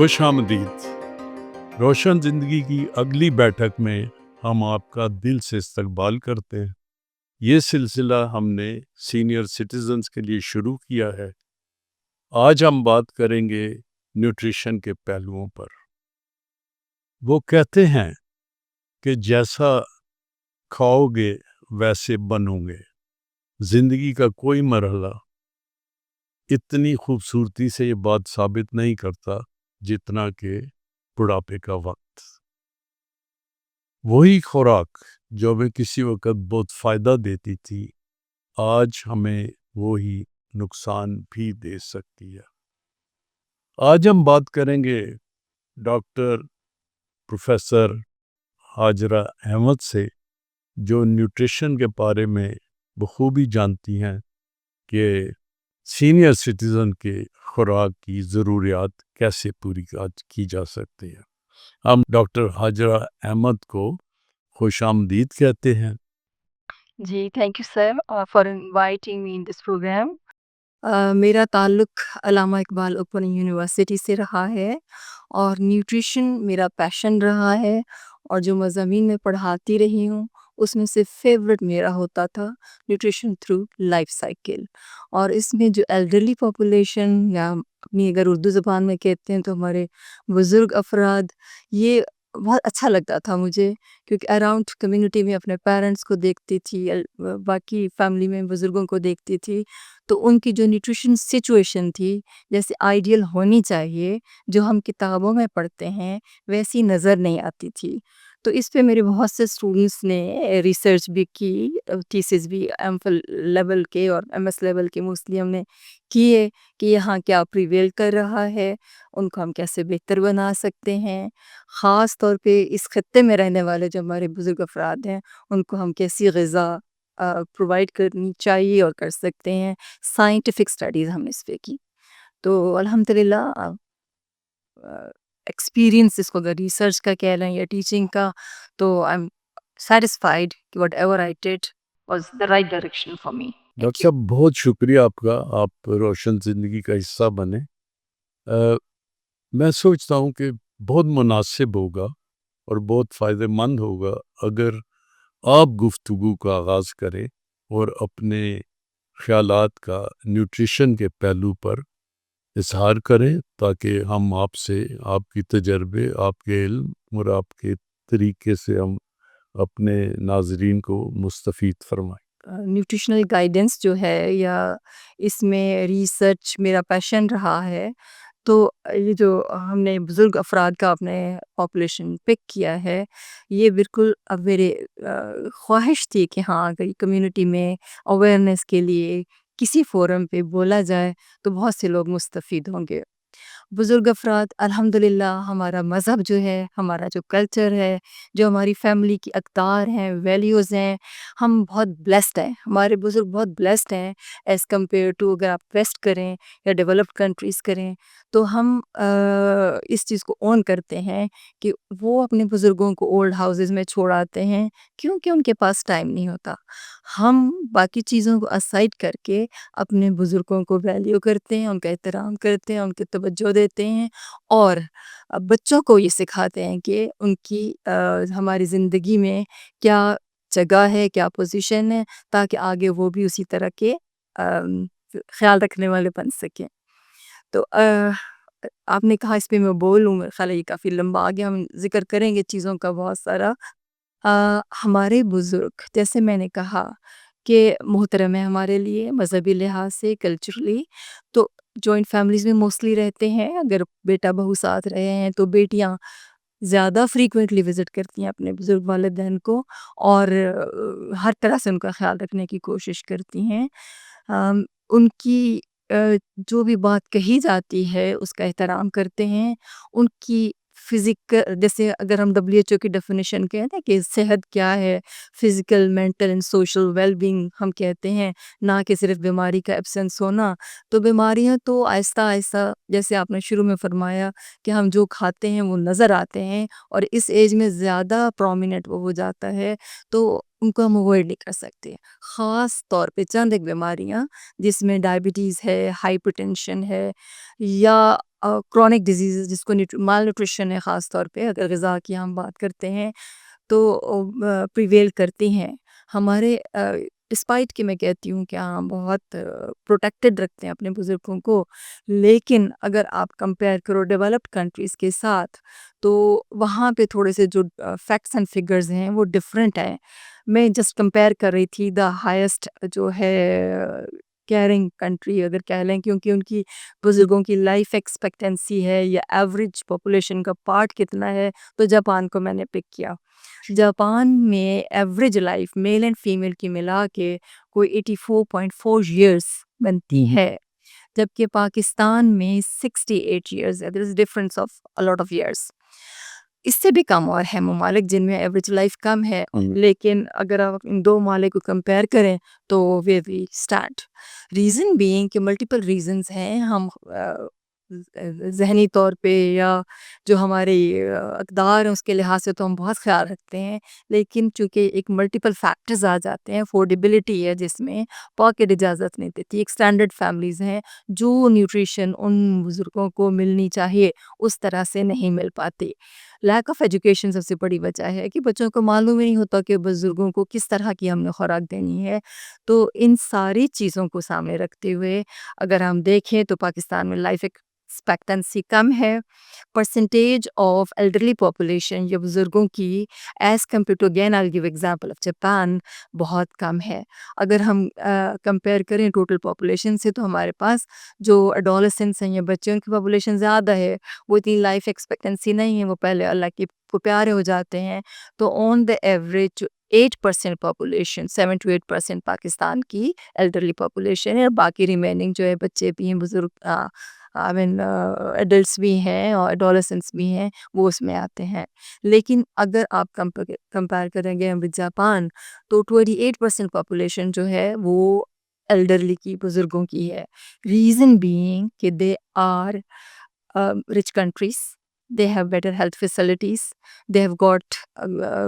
खुश आमदीद। रोशन ज़िंदगी की अगली बैठक में हम आपका दिल से इस्तकबाल करते हैं। ये सिलसिला हमने सीनियर सिटीजन्स के लिए शुरू किया है। आज हम बात करेंगे न्यूट्रिशन के पहलुओं पर। वो कहते हैं कि जैसा खाओगे वैसे बनोगे। ज़िंदगी का कोई मरहला इतनी खूबसूरती से ये बात साबित नहीं करता जितना कि बुढ़ापे का वक्त। वही खुराक जो हमें किसी वक्त बहुत फ़ायदा देती थी, आज हमें वही नुकसान भी दे सकती है। आज हम बात करेंगे डॉक्टर प्रोफेसर हाजरा अहमद से, जो न्यूट्रिशन के बारे में बखूबी जानती हैं कि सीनियर सिटीज़न के खुराक की ज़रूरियात कैसे पूरी की जा सकती है। हम डॉक्टर हाजरा अहमद को खुशामदीद कहते हैं। जी, thank you sir for inviting me in this programme. मेरा ताल्लुक़ अल्लामा इकबाल ओपन यूनिवर्सिटी से रहा है और न्यूट्रिशन मेरा पैशन रहा है और जो मज़ामीन मैं पढ़ाती रही हूँ, उसमें से फ़ेवरेट मेरा होता था न्यूट्रिशन थ्रू लाइफ़ साइकिल। और इसमें जो एल्डरली पॉपुलेशन या अपनी अगर उर्दू ज़बान में कहते हैं तो हमारे बुज़ुर्ग अफ़राद, ये बहुत अच्छा लगता था मुझे, क्योंकि अराउंड कम्युनिटी में अपने पेरेंट्स को देखती थी, बाकी फैमिली में बुज़ुर्गों को देखती थी, तो उनकी जो न्यूट्रिशन सिचुएशन थी, जैसे आइडियल होनी चाहिए, जो हम किताबों में पढ़ते हैं, वैसी नज़र नहीं आती थी। तो इस पे मेरे बहुत से स्टूडेंट्स ने रिसर्च भी की, थीसिस भी एमफिल लेवल के और एमएस लेवल के मोस्टली हमने किए कि यहाँ क्या प्रिवेल कर रहा है, उनको हम कैसे बेहतर बना सकते हैं। ख़ास तौर पे इस खित्ते में रहने वाले जो हमारे बुज़ुर्ग अफ़राद हैं, उनको हम कैसी ग़िज़ा प्रोवाइड करनी चाहिए और कर सकते हैं। साइंटिफ़िक स्टडीज़ हमने इस पे की। तो अल्हम्दुलिल्लाह एक्सपीरियंस इसको अगर रिसर्च का कह लें या टीचिंग का, तो आई एम सैटिस्फाइड कि whatever I did was the right direction for me. Thank doctor you. साहब, बहुत शुक्रिया आपका, आप रोशन ज़िंदगी का हिस्सा बने। मैं सोचता हूँ कि बहुत मुनासिब होगा और बहुत फ़ायदेमंद होगा अगर आप गुफ्तगू का आगाज़ करें और अपने ख़यालात का न्यूट्रिशन के पहलू पर इज़हार करें, ताकि हम आपसे आपकी तजर्बे, आपके इल्म और आपके तरीके से हम अपने नाज़रीन को मुस्तफ़ीद फरमाएँ। न्यूट्रिशनल गाइडेंस जो है या इसमें रिसर्च मेरा पैशन रहा है, तो ये जो हमने बुज़ुर्ग अफ़राद का अपने पॉपुलेशन पिक किया है, ये बिल्कुल अब मेरे ख़्वाहिश थी कि हाँ, अगर कम्युनिटी में अवेयरनेस के लिए किसी फ़ोरम पे बोला जाए, तो बहुत से लोग मुस्तफ़ीद होंगे। बुज़ुर्ग अफ़राद अल्हम्दुलिल्लाह हमारा मज़हब जो है, हमारा जो कल्चर है, जो हमारी फ़ैमिली की अक़दार हैं, वैल्यूज़ हैं, हम बहुत ब्लेस्ड हैं। हमारे बुज़ुर्ग बहुत ब्लेस्ड हैं एज़ कम्पेयर टू अगर आप वेस्ट करें या डेवलप्ड कंट्रीज़ करें, तो हम इस चीज़ को ओन करते हैं कि वो अपने बुज़ुर्गों को ओल्ड हाउसेज़ में छोड़ आते हैं, क्योंकि उनके पास टाइम नहीं होता। हम बाकी चीज़ों को असाइड करके अपने बुज़ुर्गों को वैल्यू करते हैं, उनका एहतराम करते हैं, उनकी तवज्जो देते हैं और बच्चों को ये सिखाते हैं कि उनकी हमारी ज़िंदगी में क्या जगह है, क्या पोज़ीशन है, ताकि आगे वो भी उसी तरह के ख़्याल रखने वाले बन सकें। तो आपने कहा इस पे मैं बोलूँ, मेरा ख़्याल है ये काफ़ी लंबा आ गया, हम ज़िक्र करेंगे चीज़ों का बहुत सारा। हमारे बुज़ुर्ग, जैसे मैंने कहा कि मोहतरम है हमारे लिए मज़हबी लिहाज से, कल्चरली, तो जॉइंट फैमिलीज़ में मोस्टली रहते हैं। अगर बेटा-बहू साथ रहे हैं, तो बेटियाँ ज़्यादा फ्रीक्वेंटली विज़िट करती हैं अपने बुज़ुर्ग वालिदैन को और हर तरह से उनका ख़्याल रखने की कोशिश करती हैं। उनकी जो भी बात कही जाती है, उसका एहतराम करते हैं। उनकी जैसे अगर हम डब्ल्यूएचओ की डेफ़िनिशन कहें ना कि सेहत क्या है, physical, mental and social well-being हम कहते हैं, ना कि सिर्फ़ बीमारी का एब्सेंस होना। तो बीमारियाँ तो आहिस्ता-आहिस्ता, जैसे आपने शुरू में फ़रमाया कि हम जो खाते हैं वो नज़र आते हैं और इस एज में ज़्यादा प्रोमिनेंट वो हो जाता है। तो उनको हम अवॉइड नहीं कर सकते। ख़ास तौर पे चंद एक बीमारियाँ जिसमें डायबिटीज़ है, हाइपरटेंशन है या क्रॉनिक डिज़ीज़ेज़ जिसको माल न्यूट्रिशन है ख़ास तौर पे अगर ग़िज़ा की हम बात करते हैं तो प्रिवेल करती हैं। हमारे डिस्पाइट कि मैं कहती हूँ कि हाँ, बहुत प्रोटेक्टेड रखते हैं अपने बुज़ुर्गों को, लेकिन अगर आप कंपेयर करो डेवलप्ड कंट्रीज़ के साथ, तो वहाँ पे थोड़े से जो फैक्ट्स एंड फिगर्स हैं, वो डिफरेंट हैं। मैं जस्ट कंपेयर कर रही थी द हाईएस्ट जो है केयरिंग कंट्री अगर कह लें क्योंकि उनकी बुज़ुर्गों की लाइफ़ एक्सपेक्टेंसी है या एवरेज पॉपुलेशन का पार्ट कितना है, तो जापान को मैंने पिक किया। जापान में average life male and female की मिला के कोई 84.4 ईयर्स बनती है जबकि पाकिस्तान में 68 ईयर्स है। There is difference of a lot of years. इससे भी कम और है ममालिक जिनमें एवरेज लाइफ कम है लेकिन अगर आप इन दो ममालिक को कंपेयर करें तो वे स्टैंड रीज़न बीइंग कि मल्टीपल रीजंस हैं हम ज़हनी तौर पे या जो हमारे अक़दार हैं उसके लिहाज से तो हम बहुत ख़्याल रखते हैं लेकिन चूँकि एक मल्टीपल फैक्टर्स आ जाते हैं अफोर्डेबिलिटी है जिसमें पॉकेट इजाज़त नहीं देती एक स्टैंडर्ड फैमिलीज़ हैं जो न्यूट्रिशन उन बुज़ुर्गों को मिलनी चाहिए उस तरह से नहीं मिल पाती। लैक ऑफ एजुकेशन सबसे बड़ी वजह है कि बच्चों को मालूम ही नहीं होता कि बुज़ुर्गों को किस तरह की हमने खुराक देनी है। तो इन सारी चीज़ों को सामने रखते हुए अगर हम देखें तो पाकिस्तान में लाइफ एक्सपेक्टेंसी कम है। परसेंटेज ऑफ एल्डरली पॉपुलेशन या बुज़ुर्गों की age compare to again I will give example of Japan बहुत कम है। अगर हम कंपेयर करें टोटल पॉपुलेशन से तो हमारे पास जो एडोलेसेंट्स हैं या बच्चों की पॉपुलेशन ज़्यादा है, वो इतनी लाइफ एक्सपेक्टेंसी नहीं है, वो पहले अल्लाह के प्यारे हो जाते हैं। तो on the average 8% population 7 to 8% Pakistan की एल्डरली पॉपुलेशन है और बाकी रिमेनिंग जो है बच्चे भी हैं, बुज़ुर्ग आई मीन एडल्ट्स भी हैं और एडोलेसेंट्स भी हैं, वो उसमें आते हैं। लेकिन अगर आप कंपेयर करेंगे हम विद जापान तो 28% पॉपुलेशन जो है वो एल्डरली की बुज़ुर्गों की है। रीज़न बीइंग कि they are rich countries. They have better health facilities. They have got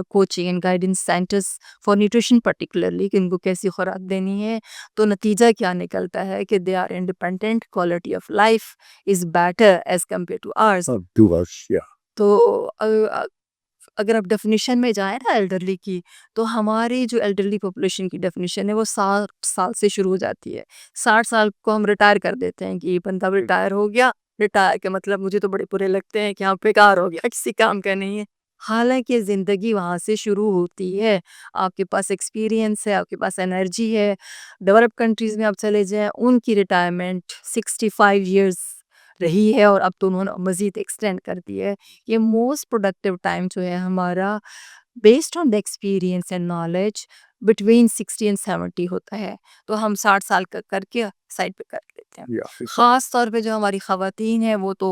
coaching and guidance centers for nutrition particularly कि इनको कैसी खुराक देनी है तो नतीजा क्या निकलता है कि they are independent, quality of life is better as compared to ours. To us, yeah. तो अगर आप डेफिनेशन में जाएँ ना एल्डरली की तो हमारी जो एल्डरली पॉपुलेशन की डेफिनेशन है वो 60 साल से शुरू हो जाती है। 60 साल को हम रिटायर कर देते हैं कि ये बंदा रिटायर हो गया। रिटायर के मतलब मुझे तो बड़े बुरे लगते हैं कि हाँ बेकार हो गया किसी काम का नहीं है। हालाँकि ज़िंदगी वहाँ से शुरू होती है। आपके पास एक्सपीरियंस है, आपके पास एनर्जी है। डेवलप्ड कंट्रीज़ में आप चले जाएँ उनकी रिटायरमेंट 65 ईयर्स रही है और अब तो उन्होंने मज़ीद एक्सटेंड कर दी है। ये मोस्ट प्रोडक्टिव टाइम जो है हमारा based on the experience and knowledge between 60 and 70 होता है। तो हम 60 साल का करके साइड पे कर लेते हैं। Yeah. ख़ास तौर पे जो हमारी ख़वातीन हैं वो तो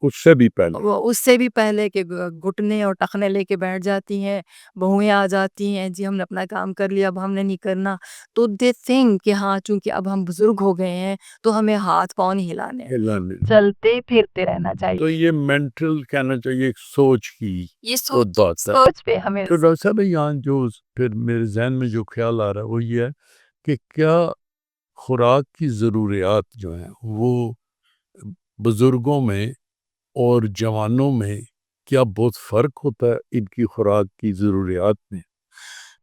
उससे भी पहले वो उससे भी पहले कि घुटने और टखने लेके बैठ जाती हैं, बहुएँ आ जाती हैं, जी हमने अपना काम कर लिया अब हमने नहीं करना। तो दे थिंक कि हाँ, चूँकि अब हम बुज़ुर्ग हो गए हैं, तो हमें हाथ-पाँव नहीं हिलाने हैं, हिलाने चलते-फिरते रहना तो चाहिए। ये मेंटल कहना चाहिए एक सोच की ये तो बात है। सोच पे हमें तो डॉक्टर साहब यहाँ जो फिर मेरे जहन में जो ख्याल आ रहा है वो ये है कि क्या खुराक की ज़रूरियात जो हैं वो बुज़ुर्गों में और जवानों में क्या बहुत फ़र्क होता है इनकी खुराक की ज़रूरियात में?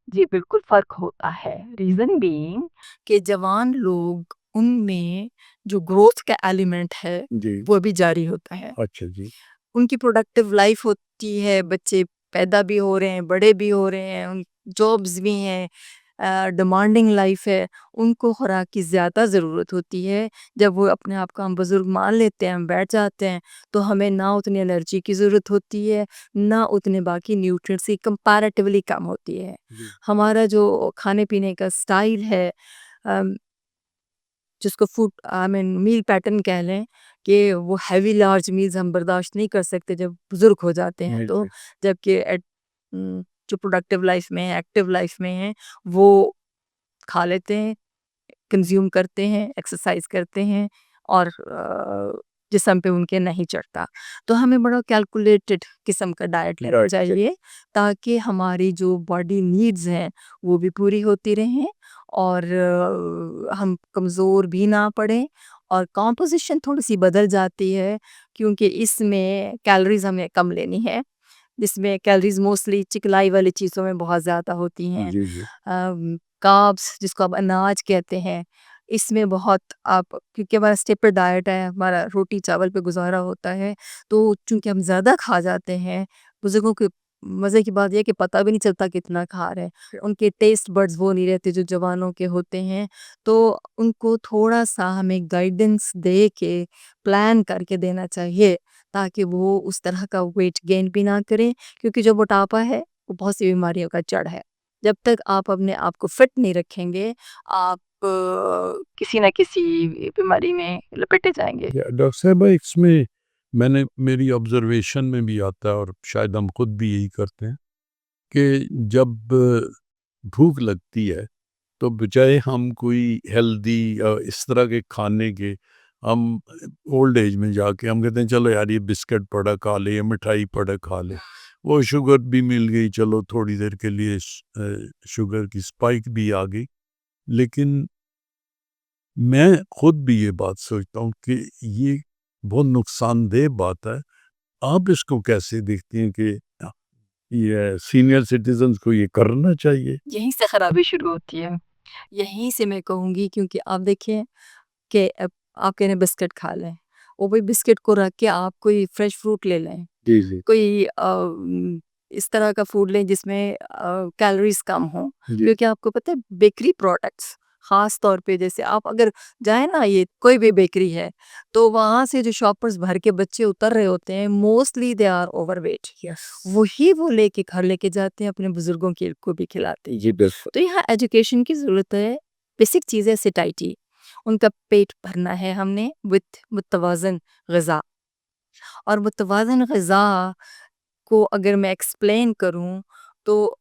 जी, बिल्कुल फ़र्क होता है। रीज़न बीइंग कि जवान लोग उनमें जो ग्रोथ का एलिमेंट है, जी। वो भी जारी होता है। अच्छा जी। उनकी प्रोडक्टिव लाइफ़ होती है, बच्चे पैदा भी हो रहे हैं, बड़े भी हो रहे हैं, उन जॉब्स भी हैं डिमांडिंग लाइफ़ है, उनको खुराक की ज़्यादा ज़रूरत होती है। जब वो अपने आप को हम बुज़ुर्ग मान लेते हैं, हम बैठ जाते हैं, तो हमें ना उतनी एनर्जी की ज़रूरत होती है, ना उतने बाकी न्यूट्रिएंट्स की कंपैरेटिवली कम होती है। जी। हमारा जो खाने-पीने का स्टाइल है अम, जिसको food I mean meal pattern कह लें कि वो हैवी लार्ज मील्स हम बर्दाश्त नहीं कर सकते जब बुज़ुर्ग हो जाते हैं जी, तो। जी। जबकि जो प्रोडक्टिव लाइफ़ में हैं, एक्टिव लाइफ़ में हैं, वो खा लेते हैं, कंज़्यूम करते हैं, एक्सरसाइज़ करते हैं और जिस्म पे उनके नहीं चढ़ता। तो हमें बड़ा कैलकुलेटेड किस्म का डाइट लेना राइट। चाहिए ताकि हमारी जो बॉडी नीड्स हैं वो भी पूरी होती रहें और हम कमज़ोर भी ना पड़ें और कॉम्पोज़िशन थोड़ी-सी बदल जाती है क्योंकि इसमें कैलोरीज़ हमें कम लेनी है। जिसमें कैलोरीज़ मोस्टली चिकनाई वाली चीज़ों में बहुत ज़्यादा होती हैं। जी, जी। कार्ब्स जिसको आप अनाज कहते हैं, इसमें बहुत आप क्योंकि हमारा स्टेपल डाइट है, हमारा रोटी चावल पे गुज़ारा होता है, तो चूँकि हम ज़्यादा खा जाते हैं, बुज़ुर्गों के मज़े की बात ये है कि पता भी नहीं चलता कितना खा रहे हैं। उनके टेस्ट बड्स वो नहीं रहते जो जवानों के होते हैं, तो उनको थोड़ा-सा हमें गाइडेंस दे के प्लान करके देना चाहिए, ताकि वो उस तरह का वेट गेन भी ना करें क्योंकि जो मोटापा है, वो बहुत सी बीमारियों का जड़ है। जब तक आप अपने आप को फिट नहीं रखेंगे, आप किसी न किसी बीमारी में लपेटे जाएँगे। डॉक्टर साहबा, इसमें मैंने मेरी ऑब्जर्वेशन में भी आता है और शायद हम खुद भी यही करते हैं कि जब भूख लगती है तो बजाय हम कोई हेल्दी इस तरह के खाने के, हम ओल्ड एज में जाके हम कहते हैं चलो यार ये बिस्किट पड़ा खा ले, ये मिठाई पड़ा खा ले, वो शुगर भी मिल गई, चलो थोड़ी देर के लिए शुगर की स्पाइक भी आ गई। लेकिन मैं खुद भी ये बात सोचता हूँ कि ये बहुत नुकसानदेह बात है। आप इसको कैसे देखती हैं कि ये सीनियर सिटीजन्स को ये करना चाहिए? यहीं से खराबी शुरू होती है। यहीं से मैं कहूँगी क्योंकि आप देखिए कि अब आप कह रहे हैं बिस्किट खा लें, वो वही बिस्किट को रख के आप कोई फ्रेश फ्रूट ले लें, जी, जी। कोई इस तरह का फूड लें जिसमें कैलोरीज़ कम हों। जी। क्योंकि आपको पता है बेकरी प्रोडक्ट्स ख़ास तौर पे जैसे आप अगर जाएँ ना ये कोई भी बेकरी है, तो वहाँ से जो शॉपर्स भर के बच्चे उतर रहे होते हैं mostly they are overweight. Yes. वही वो लेके घर लेके जाते हैं अपने बुज़ुर्गों के को भी खिलाते हैं। जी, बिल्कुल। तो यहाँ एजुकेशन की ज़रूरत है, बेसिक चीज़ें सैटिस्फाइटी, उनका पेट भरना है हमने विथ मुतवाज़न ग़िज़ा और मुतवाज़न ग़िज़ा को अगर मैं एक्सप्लेन करूँ तो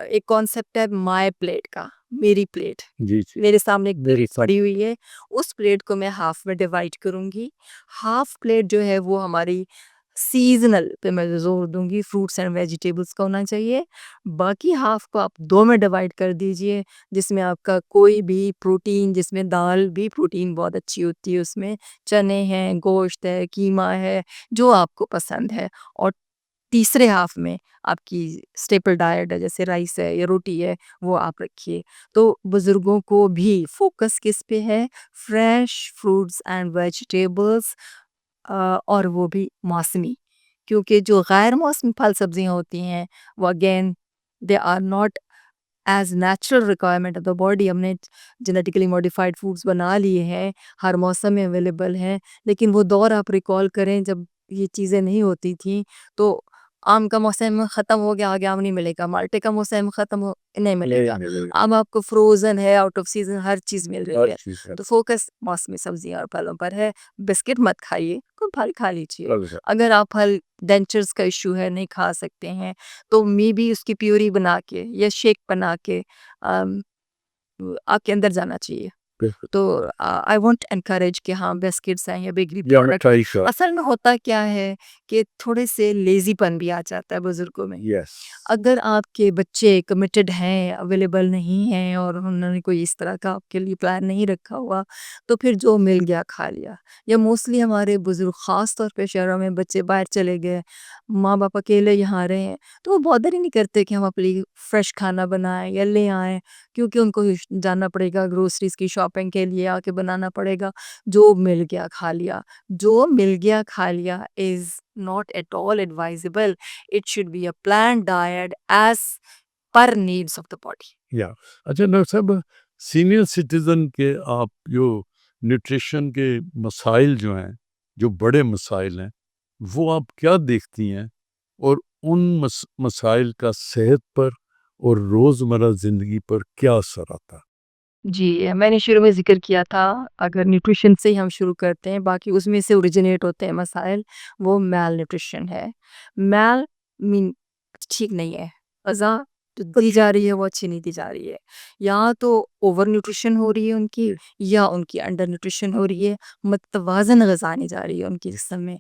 एक कॉन्सेप्ट है माय प्लेट का, मेरी प्लेट। जी, जी। मेरे सामने एक मेरी प्लेट पड़ी हुई है, उस प्लेट को मैं हाफ़ में डिवाइड करूँगी। हाफ़ प्लेट जो है वो हमारी सीज़नल पे मैं ज़ोर दूँगी, फ्रूट्स एंड वेजिटेबल्स का होना चाहिए। बाकी हाफ़ को आप 2 में डिवाइड कर दीजिए, जिसमें आपका कोई भी प्रोटीन जिसमें दाल भी प्रोटीन बहुत अच्छी होती है उसमें, चने हैं, गोश्त है, कीमा है, जो आपको पसंद है और तीसरे हाफ में आपकी स्टेपल डाइट है जैसे राइस है या रोटी है वो आप रखिए। तो बुज़ुर्गों को भी फ़ोकस किस पे है? फ्रेश फ्रूट्स एंड वेजिटेबल्स और वो भी मौसमी। क्योंकि जो गैर मौसमी फल सब्ज़ियाँ होती हैं वो again they are not as natural requirement of the body. हमने जेनेटिकली मॉडिफाइड फूड्स बना लिए हैं, हर मौसम में अवेलेबल हैं। लेकिन वो दौर आप रिकॉल करें जब ये चीज़ें नहीं होती थीं, तो आम का मौसम ख़त्म हो गया, आगे आम नहीं मिलेगा, माल्टे का मौसम ख़त्म हो नहीं नहीं मिलेगा। मिलेगा। अब आपको फ्रोज़न है, आउट ऑफ सीज़न हर चीज़ मिल रही हर है। चीज़ है। तो फ़ोकस मौसमी सब्ज़ियाँ और फलों पर है। बिस्किट मत खाइए, कोई फल खा लीजिए। अच्छा। अगर आप फल डेंचर्स का इश्यू है, नहीं खा सकते हैं, तो मेबी उसकी प्यूरी बना के या शेक बना के अम, आपके अंदर जाना चाहिए। बिल्कुल। तो आई वोंट एनकरेज कि हाँ बिस्किट्स हैं या बेकरी या प्रोडक्ट। मिठाई का। असल में होता क्या है कि थोड़े से लेज़ीपन भी आ जाता है बुज़ुर्गों में। यस। अगर आपके बच्चे कमिटेड हैं, अवेलेबल नहीं हैं और उन्होंने कोई इस तरह का आपके लिए प्लान नहीं रखा हुआ, तो फिर जो मिल गया खा लिया। या मोस्टली हमारे बुज़ुर्ग ख़ास तौर पे शहरों में बच्चे बाहर चले गए, माँ-बाप अकेले यहाँ रहे हैं, तो वो बॉदर ही नहीं करते कि हम अपने लिए फ्रेश खाना बनाएँ या ले आएँ, क्योंकि उनको जाना पड़ेगा ग्रोसरीज़ की शॉपिंग के लिए, आके बनाना पड़ेगा। जो मिल गया खा लिया, जो मिल गया खा लिया is not at all advisable. It should be a planned diet as per needs of the body. या अच्छा डॉक्टर साहब, सीनियर सिटीजन के आप जो न्यूट्रिशन के मसाइल जो हैं, जो बड़े मसाइल हैं, वो आप क्या देखती हैं और उन मसाइल का सेहत पर और रोज़मर्रा ज़िंदगी पर क्या असर आता है? जी, मैंने शुरू में ज़िक्र किया था, अगर न्यूट्रिशन से ही हम शुरू करते हैं, बाकी उसमें से ओरिजिनेट होते हैं मसाइल, वो मैल न्यूट्रिशन है। मैल मीन ठीक नहीं है, ग़िज़ा जो दी जा रही है वो अच्छी नहीं दी जा रही है। या तो ओवर न्यूट्रिशन हो रही है उनकी, या उनकी अंडर न्यूट्रिशन हो रही है, मतवाज़न ग़िज़ा नहीं जा रही है उनके जिस्म में।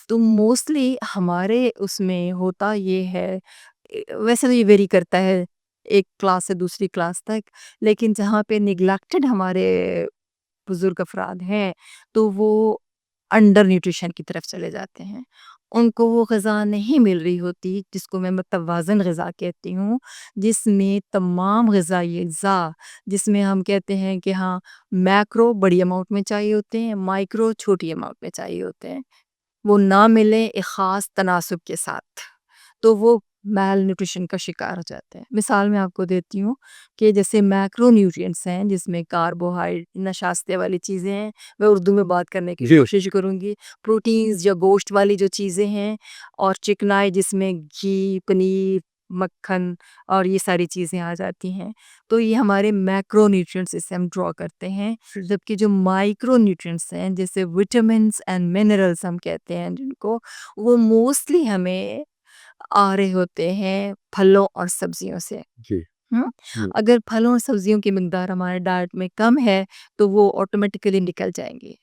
तो मोस्टली हमारे उसमें होता ये है, वैसे तो ये वेरी करता है एक क्लास से दूसरी क्लास तक, लेकिन जहाँ पे नेग्लेक्टेड हमारे बुज़ुर्ग अफ़राद हैं, तो वो अंडर न्यूट्रिशन की तरफ चले जाते हैं। उनको वो ग़िज़ा नहीं मिल रही होती जिसको मैं मतवाज़न ग़िज़ा कहती हूँ, जिसमें तमाम ग़िज़ाई अज़्ज़ा, जिसमें हम कहते हैं कि हाँ, मैक्रो बड़ी अमाउंट में चाहिए होते हैं, माइक्रो छोटी अमाउंट में चाहिए होते हैं। वो ना मिले एक ख़ास तनासुब के साथ, तो वो मैल न्यूट्रिशन का शिकार हो जाते हैं। मिसाल मैं आपको देती हूँ कि जैसे मैक्रो न्यूट्रिएंट्स हैं जिसमें कार्बोहाइड्रेट, नशास्ते वाली चीज़ें हैं, मैं उर्दू में बात करने की जी। कोशिश करूँगी। प्रोटीन्स या गोश्त वाली जो चीज़ें हैं, और चिकनाई जिसमें घी, पनीर, मक्खन और ये सारी चीज़ें आ जाती हैं। तो ये हमारे मैक्रो न्यूट्रिएंट्स इससे हम ड्रॉ करते हैं। जबकि जो माइक्रो न्यूट्रिएंट्स हैं जैसे विटामिन्स एंड मिनरल्स हम कहते हैं जिनको, वो मोस्टली हमें आ रहे होते हैं फलों और सब्जियों से। जी। हुँ? हुँ। अगर फलों और सब्जियों की मिक़दार हमारे डाइट में कम है, तो वो ऑटोमेटिकली निकल जाएँगी।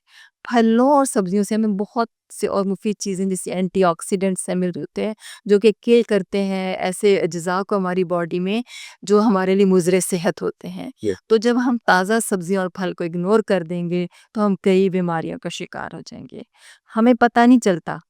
फलों और सब्जियों से हमें बहुत से और मुफ़ीद चीज़ें जैसे एंटीऑक्सीडेंट्स से मिल रहे होते हैं, जो कि किल करते हैं ऐसे अज्ज़ा को हमारी बॉडी में, जो हमारे लिए मुज़र सेहत होते हैं। जी। तो जब हम ताज़ा सब्जियाँ और फल को इग्नोर कर देंगे, तो हम कई बीमारियों का शिकार हो जाएँगे। हमें पता नहीं चलता।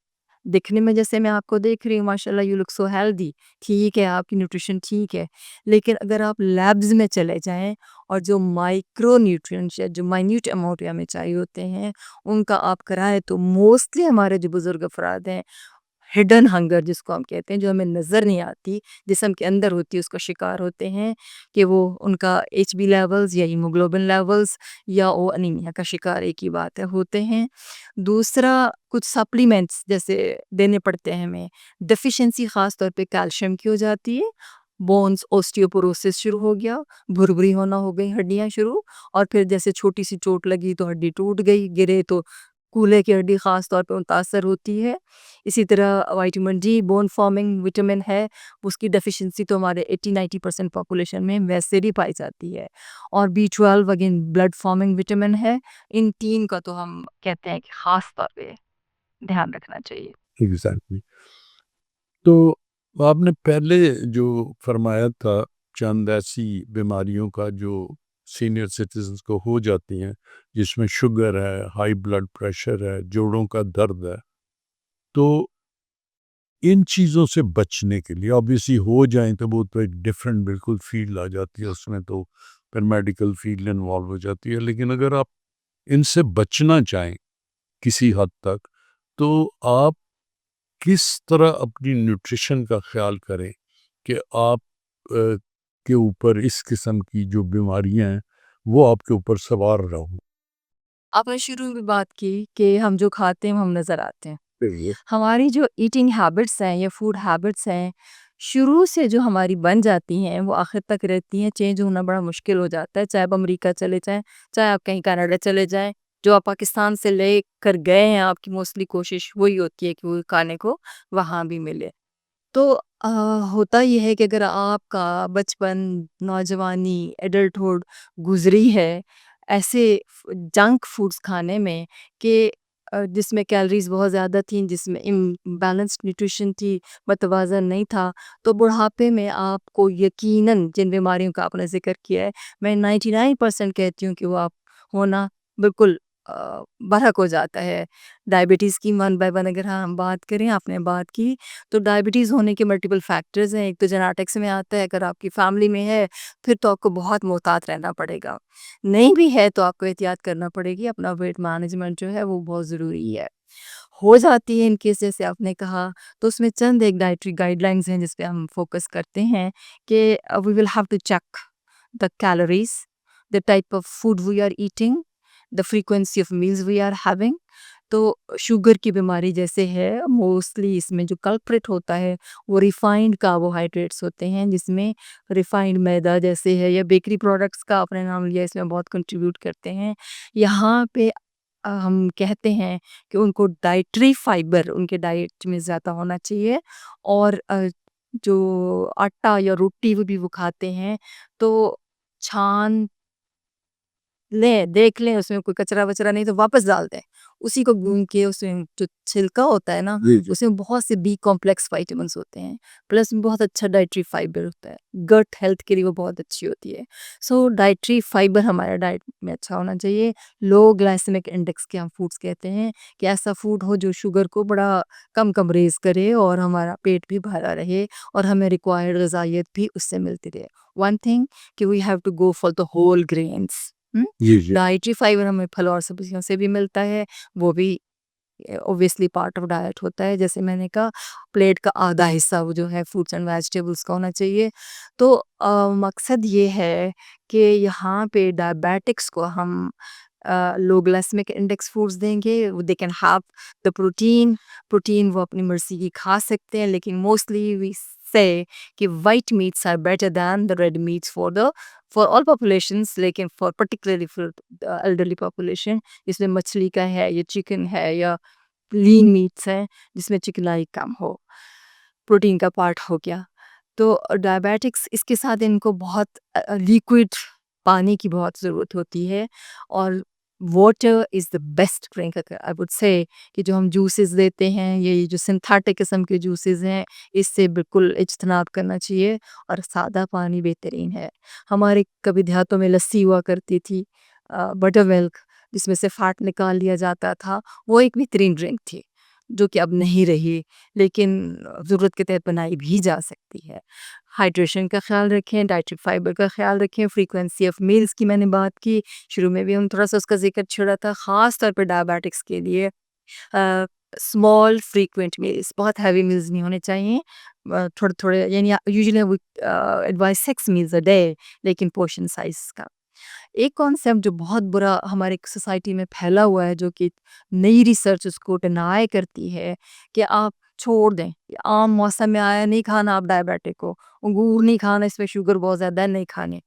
दिखने में जैसे मैं आपको देख रही हूँ, माशाल्लाह यू लुक सो हेल्दी, ठीक है, आपकी न्यूट्रिशन ठीक है। लेकिन अगर आप लैब्स में चले जाएँ और जो माइक्रो न्यूट्रिएंट्स या जो माइन्यूट अमाउंट या हमें चाहिए होते हैं, उनका आप कराएँ, तो मोस्टली हमारे जो बुज़ुर्ग अफ़राद हैं, हिडन हंगर जिसको हम कहते हैं, जो हमें नज़र नहीं आती, जिस्म के अंदर होती है, उसका शिकार होते हैं कि वो उनका एचबी लेवल्स या हीमोग्लोबिन लेवल्स या वो अनीमिया का शिकार, एक ही बात है, होते हैं। दूसरा, कुछ सप्लीमेंट्स जैसे देने पड़ते हैं हमें, डेफ़िशिएंसी ख़ास तौर पे कैल्शियम की हो जाती है, बोन्स ऑस्टियोपोरोसिस शुरू हो गया, भुरभुरी होना हो गई, हड्डियाँ शुरू, और फिर जैसे छोटी-सी चोट लगी तो हड्डी टूट गई, गिरे तो कूल्हे की हड्डी ख़ास तौर पे मुतासर होती है। इसी तरह vitamin D bone forming vitamin है, उसकी डेफ़िशिएंसी तो हमारे 80-90% पॉपुलेशन में वैसे भी पाई जाती है। और B12 again blood forming vitamin है। इन 3 का तो हम कहते हैं कि ख़ास तौर पे ध्यान रखना चाहिए। एग्ज़ैक्टली। तो आपने पहले जो फरमाया था, चंद ऐसी बीमारियों का जो सीनियर सिटीज़न्स को हो जाती हैं, जिसमें शुगर है, हाई ब्लड प्रेशर है, जोड़ों का दर्द है। तो इन चीज़ों से बचने के लिए ऑब्वियसली हो जाएँ तो वो तो एक डिफरेंट बिल्कुल फ़ील्ड आ जाती है, उसमें तो फिर मेडिकल फ़ील्ड इन्वॉल्व हो जाती है। लेकिन अगर आप इनसे बचना चाहें किसी हद तक, तो आप किस तरह अपनी न्यूट्रिशन का ख़्याल करें कि आप के ऊपर इस किस्म की जो बीमारियाँ हैं, वो आपके ऊपर सवार ना हों? आपने शुरू में बात की कि हम जो खाते हैं, वो हम नज़र आते हैं। बिल्कुल। हमारी जो ईटिंग हैबिट्स हैं या फूड हैबिट्स हैं, शुरू से जो हमारी बन जाती हैं, वो आखिर तक रहती हैं, चेंज होना बड़ा मुश्किल हो जाता है। चाहे आप अमेरिका चले जाएँ, चाहे आप कहीं कनाडा चले जाएँ, जो आप पाकिस्तान से लेकर गए हैं, आपकी मोस्टली कोशिश वही होती है कि वो खाने को वहाँ भी मिले। तो होता ये है कि अगर आपका बचपन, नौजवानी, एडल्टहुड गुज़री है ऐसे जंक फूड्स खाने में कि जिसमें कैलोरीज़ बहुत ज़्यादा थीं, जिसमें इम्बैलेंस्ड न्यूट्रिशन थी, मतवाज़न नहीं था, तो बुढ़ापे में आपको यकीनन जिन बीमारियों का आपने ज़िक्र किया है, मैं 99% कहती हूँ कि वो आप होना बिल्कुल बरहक हो जाता है। डायबिटीज़ की वन बाय वन अगर हम बात करें, आपने बात की, तो डायबिटीज़ होने के मल्टीपल फैक्टर्स हैं। एक तो जेनेटिक्स में आता है, अगर आपकी फैमिली में है, फिर तो आपको बहुत मोहतात रहना पड़ेगा। नहीं भी है तो आपको एहतियात करना पड़ेगी, अपना वेट मैनेजमेंट जो है वो बहुत ज़रूरी है। हो जाती है इन केस जैसे आपने कहा, तो उसमें चंद एक डाइटरी गाइडलाइंस हैं जिस पे हम फ़ोकस करते हैं कि we will have to check the calories, the type of food we are eating, the frequency of meals we are having. तो शुगर की बीमारी जैसे है, मोस्टली इसमें जो कल्प्रिट होता है वो रिफाइंड कार्बोहाइड्रेट्स होते हैं, जिसमें रिफाइंड मैदा जैसे है या बेकरी प्रोडक्ट्स का आपने नाम लिया, इसमें बहुत कंट्रीब्यूट करते हैं। यहाँ पे हम कहते हैं कि उनको डाइटरी फाइबर उनके डाइट में ज़्यादा होना चाहिए, और जो आटा या रोटी वो भी वो खाते हैं, तो छान लें, देख लें उसमें कोई कचरा-वचरा नहीं तो वापस डाल दें। उसी को भून के उसमें जो छिलका होता है ना, जी, जी। उसमें बहुत से बी कॉम्प्लेक्स विटामिन्स होते हैं, प्लस बहुत अच्छा डाइटरी फाइबर होता है। गट हेल्थ के लिए वो बहुत अच्छी होती है। सो डाइटरी फाइबर हमारा डाइट में अच्छा होना चाहिए। लो ग्लाइसेमिक इंडेक्स के हम फूड्स कहते हैं कि ऐसा फूड हो जो शुगर को बड़ा कम रेज़ करे और हमारा पेट भी भरा रहे और हमें रिक्वायर्ड ग़िज़ाइयत भी उससे मिलती रहे। वन थिंग कि we have to go for the whole grains. हुँ? जी, जी। डाइटरी फाइबर हमें फल और सब्जियों से भी मिलता है, वो भी ऑब्वियसली पार्ट ऑफ डाइट होता है। जैसे मैंने कहा प्लेट का आधा हिस्सा वो जो है फ्रूट्स एंड वेजिटेबल्स का होना चाहिए। तो मकसद ये है कि यहाँ पे डायबिटिक्स को हम लो ग्लाइसेमिक इंडेक्स फूड्स देंगे, they can have the protein वो अपनी मर्ज़ी की खा सकते हैं, लेकिन मोस्टली वी से कि white meats are better than the red meats for all populations, लेकिन for particularly for the elderly population जिसमें मछली का है या चिकन है या लीन मीट्स हैं जिसमें चिकनाई कम हो, प्रोटीन का पार्ट हो गया। तो डायबिटिक्स इसके साथ इनको बहुत लिक्विड पानी की बहुत ज़रूरत होती है और water is the best drink अगर आई वुड से कि जो हम जूसेस देते हैं ये जो सिंथेटिक किस्म के जूसेस हैं इससे बिल्कुल इज्तनाब करना चाहिए और सादा पानी बेहतरीन है। हमारे कभी देहातों में लस्सी हुआ करती थी, बटर मिल्क जिसमें से फैट निकाल लिया जाता था, वो एक बेहतरीन ड्रिंक थी जो कि अब नहीं रही, लेकिन ज़रूरत के तहत बनाई भी जा सकती है। हाइड्रेशन का ख़्याल रखें, डाइटरी फाइबर का ख़्याल रखें, फ्रीक्वेंसी ऑफ मील्स की मैंने बात की, शुरू में भी हम थोड़ा-सा उसका ज़िक्र छेड़ा था, ख़ास तौर पे डायबिटिक्स के लिए स्मॉल फ्रीक्वेंट मील्स, बहुत हैवी मील्स नहीं होने चाहिए। थोड़े-थोड़े यानी usually we advise 6 meals a day, लेकिन पोर्शन साइज़ का। एक कॉन्सेप्ट जो बहुत बुरा हमारे सोसाइटी में फैला हुआ है जो कि नई रिसर्च उसको डिनाई करती है कि आप छोड़ दें, ये आम मौसम में आया नहीं खाना आप डायबिटिक को, अंगूर नहीं खाना इसमें शुगर बहुत ज़्यादा है नहीं खाने।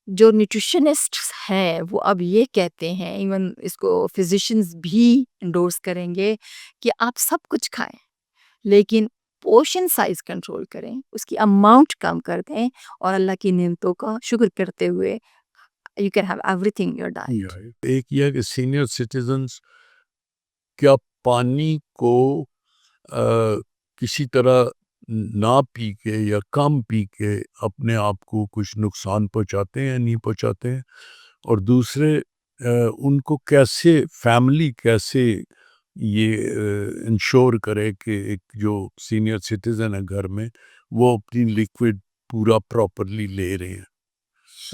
जो न्यूट्रिशनिस्ट्स हैं वो अब ये कहते हैं, इवन इसको फिजिशियंस भी एंडोर्स करेंगे कि आप सब कुछ खाएं लेकिन पोर्शन साइज कंट्रोल करें, उसकी अमाउंट कम कर दें और अल्लाह की नेमतों का शुक्र करते हुए you can have everything in your या डाइट। एक ये है कि सीनियर सिटीजन्स क्या पानी को किसी तरह ना पी के या कम पी के अपने आप को कुछ नुकसान पहुंचाते हैं या नहीं पहुंचाते हैं? और दूसरे उनको कैसे फैमिली कैसे ये इंश्योर करे कि एक जो सीनियर सिटीज़न है घर में वो अपनी लिक्विड पूरा प्रॉपरली ले रहे हैं?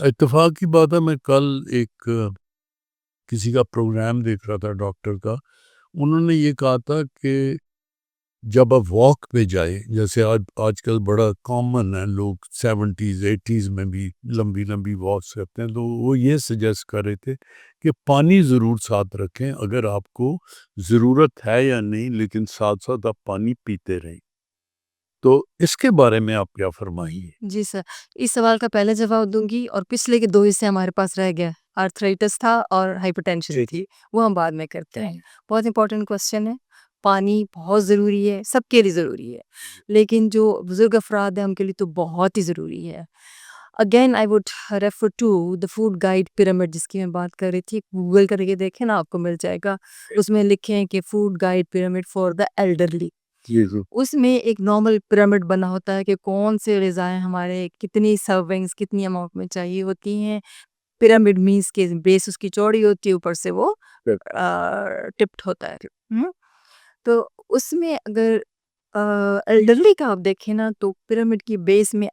इत्तेफाक की बात है मैं कल एक किसी का प्रोग्राम देख रहा था डॉक्टर का। उन्होंने ये कहा था कि जब आप वॉक पे जाए जैसे आज आजकल बड़ा कॉमन है लोग 70s 80s में भी लंबी लंबी वॉक्स करते हैं तो वो ये सजेस्ट कर रहे थे कि पानी ज़रूर साथ रखें अगर आपको ज़रूरत है या नहीं लेकिन साथ साथ आप पानी पीते रहें। तो इसके बारे में आप क्या फरमाइए? जी सर, इस सवाल का पहले जवाब दूँगी और पिछले के 2 हिस्से हमारे पास रह गए। आर्थराइटिस था और हाइपरटेंशन जी। थी, वो हम बाद में करते हैं। बहुत इंपॉर्टेंट क्वेश्चन है। पानी बहुत ज़रूरी है, सबके लिए ज़रूरी है, लेकिन जो बुज़ुर्ग अफ़राद हैं उनके लिए तो बहुत ही ज़रूरी है। Again I would refer to the food guide pyramid जिसकी मैं बात कर रही थी, गूगल करके देखें ना आपको मिल जाएगा। उसमें लिखे हैं कि food guide pyramid for the elderly. जी, जी। उसमें एक नॉर्मल पिरामिड बना होता है कि कौन से ग़िज़ाएँ हमारे कितनी सर्विंग्स कितनी अमाउंट में चाहिए होती हैं। पिरामिड मीन्स के बेस उसकी चौड़ी होती है, ऊपर से वो टिप्ड होता है। हुँ? तो उसमें अगर एल्डरली का आप देखें ना तो पिरामिड की बेस में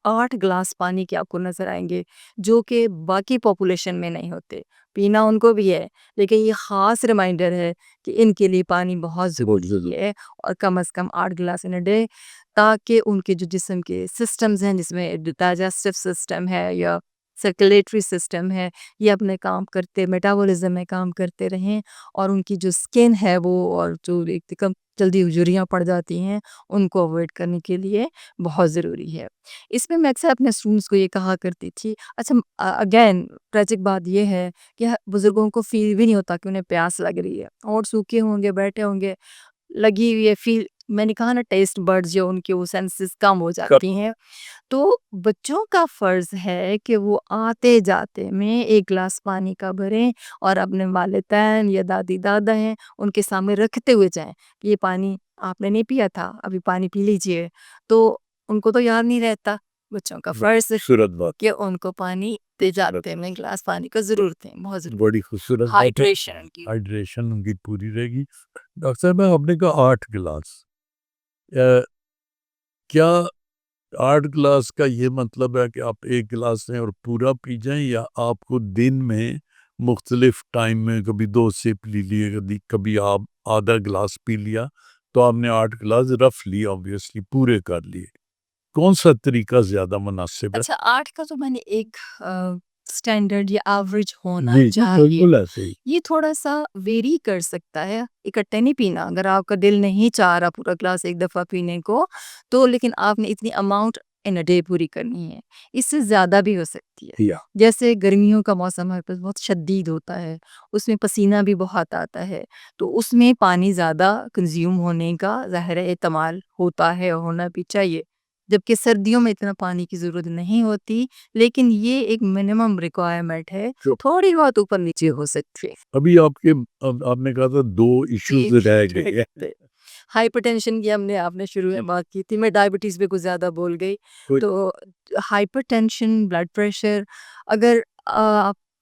8 ग्लास पानी के आपको नज़र आएँगे, जो कि बाकी पॉपुलेशन में नहीं होते। पीना उनको भी है, लेकिन ये ख़ास रिमाइंडर है कि इनके लिए पानी बहुत बहुत ज़रूरी ज़रूरी। है और कम से कम 8 गिलास इन अ डे ताकि उनके जो जिस्म के सिस्टम्स हैं जिसमें डाइजेस्टिव सिस्टम है या सर्कुलेटरी सिस्टम है, ये अपने काम करते मेटाबॉलिज़्म में काम करते रहें और उनकी जो स्किन है वो और जो एकदम जल्दी झुर्रियाँ पड़ जाती हैं, उनको अवॉइड करने के लिए बहुत ज़रूरी है। इसमें मैं अक्सर अपने स्टूडेंट्स को ये कहा करती थी। अच्छा अगेन ट्रेजिक बात ये है कि बुज़ुर्गों को फ़ील भी नहीं होता कि उन्हें प्यास लग रही है और सूखे होंगे, बैठे होंगे, लगी हुई है फ़ील मैंने कहा ना टेस्ट बड्स जो उनके वो सेंसेस कम हो जाती हैं। तो बच्चों का फ़र्ज़ है कि वो आते-जाते में 1 ग्लास पानी का भरें और अपने वालिदैन या दादी-दादा हैं, उनके सामने रखते हुए जाएँ कि ये पानी आपने नहीं पिया था, अभी पानी पी लीजिए। तो उनको तो याद नहीं रहता, बच्चों का फ़र्ज़ है खूबसूरत बात, कि उनको पानी दे जाते में ग्लास पानी का ज़रूर दें, बहुत ज़रूरी बड़ी खूबसूरत बात है। हाइड्रेशन की। हाइड्रेशन उनकी पूरी रहेगी। डॉक्टर साहब आपने कहा 8 गिलास, अ, क्या 8 गिलास का ये मतलब है कि आप 1 गिलास लें और पूरा पी जाएँ, या आपको दिन में मुख्तलिफ टाइम में कभी 2 सिप ले लिए, कभी आप आधा गिलास पी लिया, तो आपने 8 गिलास रफली ऑब्वियसली पूरे कर लिए। कौन-सा तरीका ज़्यादा मुनासिब है? अच्छा 8 का तो मैंने एक स्टैंडर्ड या एवरेज होना जी, चाहिए। बिल्कुल ऐसे ही। ये थोड़ा-सा वेरी कर सकता है, इकट्ठे नहीं पीना। अगर आपका दिल नहीं चाह रहा पूरा ग्लास एक दफ़ा पीने को, तो लेकिन आपने इतनी अमाउंट इन अ डे पूरी करनी है। इससे ज़्यादा भी हो सकती है। या जैसे गर्मियों का मौसम हमारे पास बहुत शदीद होता है, उसमें पसीना भी बहुत आता है, तो उसमें पानी ज़्यादा कंज़्यूम होने का ज़ाहिर है एहतमाल होता है और होना भी चाहिए। जबकि सर्दियों में इतना पानी की ज़रूरत नहीं होती, लेकिन ये एक मिनिमम रिक्वायरमेंट है, जो थोड़ी बहुत ऊपर-नीचे हो सकती है। अभी आपने कहा था 2 इश्यूज़ रह गए हैं। हाइपरटेंशन की आपने शुरू में बात की थी, मैं डायबिटीज़ पे कुछ ज़्यादा बोल गई। कोई तो हाइपरटेंशन, ब्लड प्रेशर अगर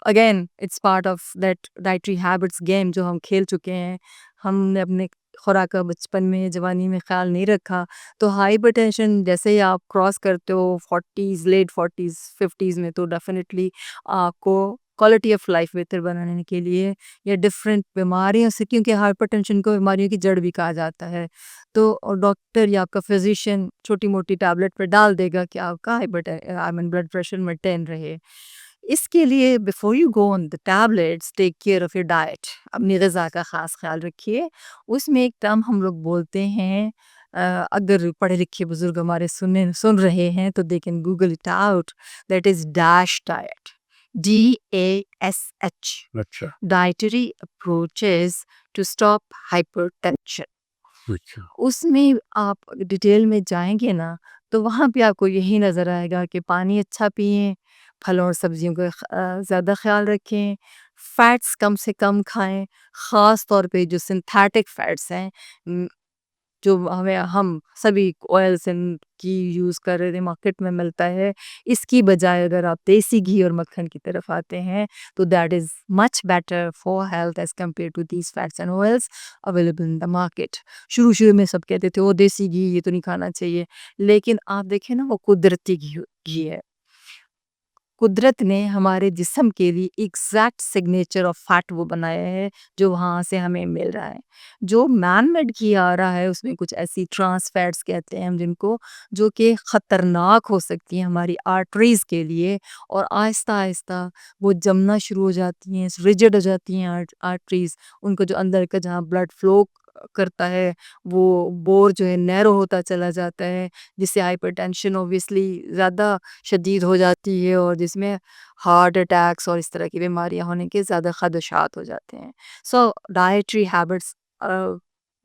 again it's part of that dietary habits game जो हम खेल चुके हैं, हमने अपने खुराक का बचपन में, जवानी में ख़्याल नहीं रखा, तो हाइपरटेंशन जैसे ही आप क्रॉस करते हो 40s, लेट 40s, 50s में तो डेफ़िनिटली आपको क्वालिटी ऑफ लाइफ़ बेहतर बनाने के लिए या डिफरेंट बीमारियों से क्योंकि हाइपरटेंशन को बीमारियों की जड़ भी कहा जाता है। तो डॉक्टर या आपका फ़िज़िशियन छोटी-मोटी टैबलेट पे डाल देगा कि आपका I mean blood pressure maintain रहे। इसके लिए before you go on the tablets take care of your diet. अपनी ग़िज़ा का ख़ास ख़्याल रखिए। उसमें एक टर्म हम लोग बोलते हैं अगर पढ़े-लिखे बुज़ुर्ग हमारे सुन रहे हैं तो they can Google it out that is dash diet. DASH अच्छा, dietary approaches to stop hypertension। अच्छा, उसमें आप डिटेल में जाएँगे ना, तो वहाँ पे आपको यही नज़र आएगा कि पानी अच्छा पिएँ, फलों और सब्जियों का ज़्यादा ख़्याल रखें, फैट्स कम से कम खाएँ, ख़ास तौर पे जो सिंथेटिक फैट्स हैं जो हमें हम सभी ऑयल्स एंड घी यूज़ कर रहे थे मार्केट में मिलता है, इसकी बजाय अगर आप देसी घी और मक्खन की तरफ आते हैं, तो that is much better for health as compare to these fats and oils available in the market. शुरू-शुरू में सब कहते थे, "ओह! देसी घी, ये तो नहीं खाना चाहिए।" लेकिन आप देखें ना, वो कुदरती घी है। कुदरत ने हमारे जिस्म के लिए एग्जैक्ट सिग्नेचर ऑफ फैट वो बनाया है जो वहाँ से हमें मिल रहा है। जो मैन मेड घी आ रहा है उसमें कुछ ऐसी ट्रांस फैट्स कहते हैं हम जिनको जो कि ख़तरनाक हो सकती हैं हमारी आर्टरीज़ के लिए और आहिस्ता-आहिस्ता वो जमना शुरू हो जाती हैं, रिजिड हो जाती हैं आर्टरीज़। उनको जो अंदर का जहाँ ब्लड फ्लो करता है वो बोर जो है नैरो होता चला जाता है जिससे हाइपरटेंशन ऑब्वियसली ज़्यादा शदीद हो जाती है और जिसमें हार्ट अटैक्स और इस तरह की बीमारियां होने के ज़्यादा खदशात हो जाते हैं। सो डाइटरी हैबिट्स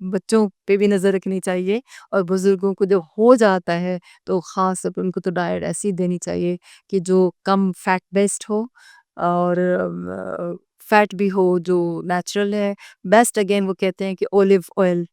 बच्चों पे भी नज़र रखनी चाहिए और बुज़ुर्गों को जब हो जाता है तो ख़ास तौर पे उनको तो डाइट ऐसी देनी चाहिए कि जो कम फैट बेस्ड हो और फैट भी हो जो नेचुरल है। बेस्ट अगेन वो कहते हैं कि ओलिव ऑयल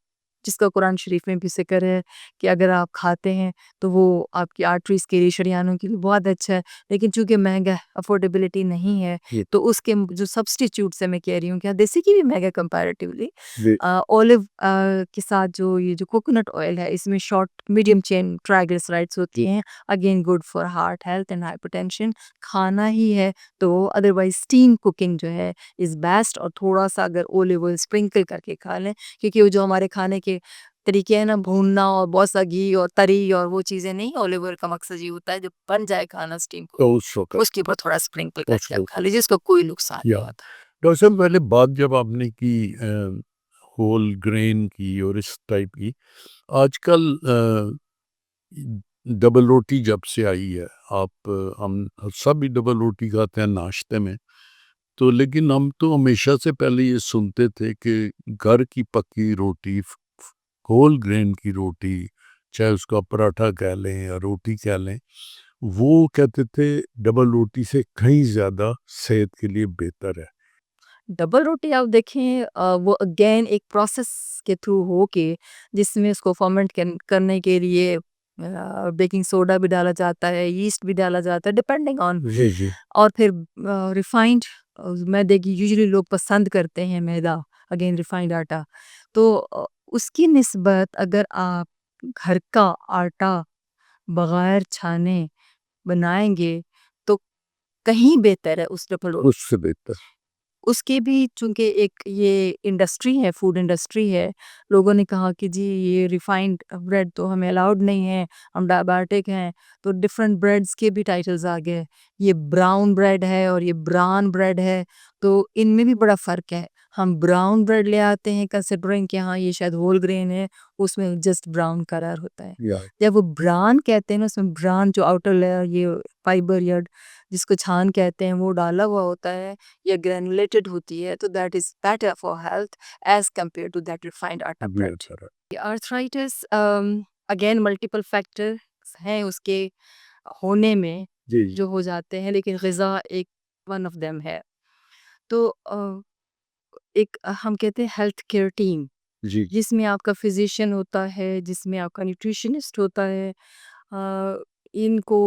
जिसका कुरान शरीफ में भी ज़िक्र है कि अगर आप खाते हैं तो वो आपकी आर्टरीज़ के लिए शरीयानों के लिए बहुत अच्छा है। लेकिन चूँकि महँगा है, अफ़ोर्डेबिलिटी नहीं है, जी, तो उसके जो सब्स्टिट्यूट्स हैं मैं कह रही हूँ कि हाँ, देसी घी भी महँगा है कंपैरेटिवली। जी, ओलिव के साथ जो ये जो कोकोनट ऑयल है इसमें शॉर्ट मीडियम चेन ट्राइग्लिसराइड्स होती हैं, again good for heart health and hypertension. खाना ही है तो अदरवाइज़ स्टीम कुकिंग जो है इज़ बेस्ट और थोड़ा-सा अगर ओलिव ऑयल स्प्रिंकल करके खा लें क्योंकि वो जो हमारे खाने के तरीके हैं ना भूनना और बहुत सा घी और तरी और वो चीज़ें नहीं ऑलिव ऑयल का मकसद ये होता है जब बन जाए खाना स्टीम तो कुक उस वक़्त उसके ऊपर थोड़ा स्प्रिंकल करके आप उसको खा लीजिए उसका कोई नुकसान या नहीं होता। डॉक्टर साहब पहले बात जब आपने की होल ग्रेन की और इस टाइप की, आजकल डबल रोटी जब से आई है, हम सब भी डबल रोटी खाते हैं नाश्ते में, तो लेकिन हम तो हमेशा से पहले ये सुनते थे कि घर की पकी रोटी होल ग्रेन की रोटी, चाहे उसका पराठा कह लें या रोटी कह लें, वो कहते थे डबल रोटी से कहीं ज़्यादा सेहत के लिए बेहतर है। डबल रोटी आप देखें वो अगेन एक प्रोसेस के थ्रू हो के जिसमें उसको फर्मेंट करने के लिए बेकिंग सोडा भी डाला जाता है, यीस्ट भी डाला जाता है, डिपेंडिंग ऑन। जी, जी। और फिर रिफाइंड मैदे की यूजुअली लोग पसंद करते हैं मैदा, अगेन रिफाइंड आटा। तो उसकी निस्बत अगर आप घर का आटा बगैर छाने बनाएंगे तो कहीं बेहतर है उस डबल रोटी। उससे बेहतर। उसके भी चूँकि एक ये इंडस्ट्री है, फूड इंडस्ट्री है, लोगों ने कहा कि जी ये रिफाइंड ब्रेड तो हमें अलाउड नहीं है, हम डायबिटिक हैं, तो डिफरेंट ब्रेड्स के भी टाइटल्स आ गए। ये ब्राउन ब्रेड है और ये ब्राउन ब्रेड है, तो इनमें भी बड़ा फ़र्क है। हम ब्राउन ब्रेड ले आते हैं कंसिडरिंग कि हाँ, ये शायद होल ग्रेन है, उसमें जस्ट ब्राउन कलर होता है। या जब वो ब्राउन कहते हैं ना, उसमें ब्राउन जो आउटर लेयर ये फाइबर या जिसको छान कहते हैं, वो डाला हुआ होता है या ग्रैनुलेटेड होती है, तो that is better for health as compare to that refined atta bread. बेहतर है। आर्थराइटिस अगेन मल्टीपल फैक्टर्स हैं उसके होने में जी, जी। जो हो जाते हैं, लेकिन ग़िज़ा एक वन ऑफ देम है। तो एक हम कहते हैं हेल्थ केयर टीम, जी, जिसमें आपका फिज़िशियन होता है, जिसमें आपका न्यूट्रिशनिस्ट होता है। इनको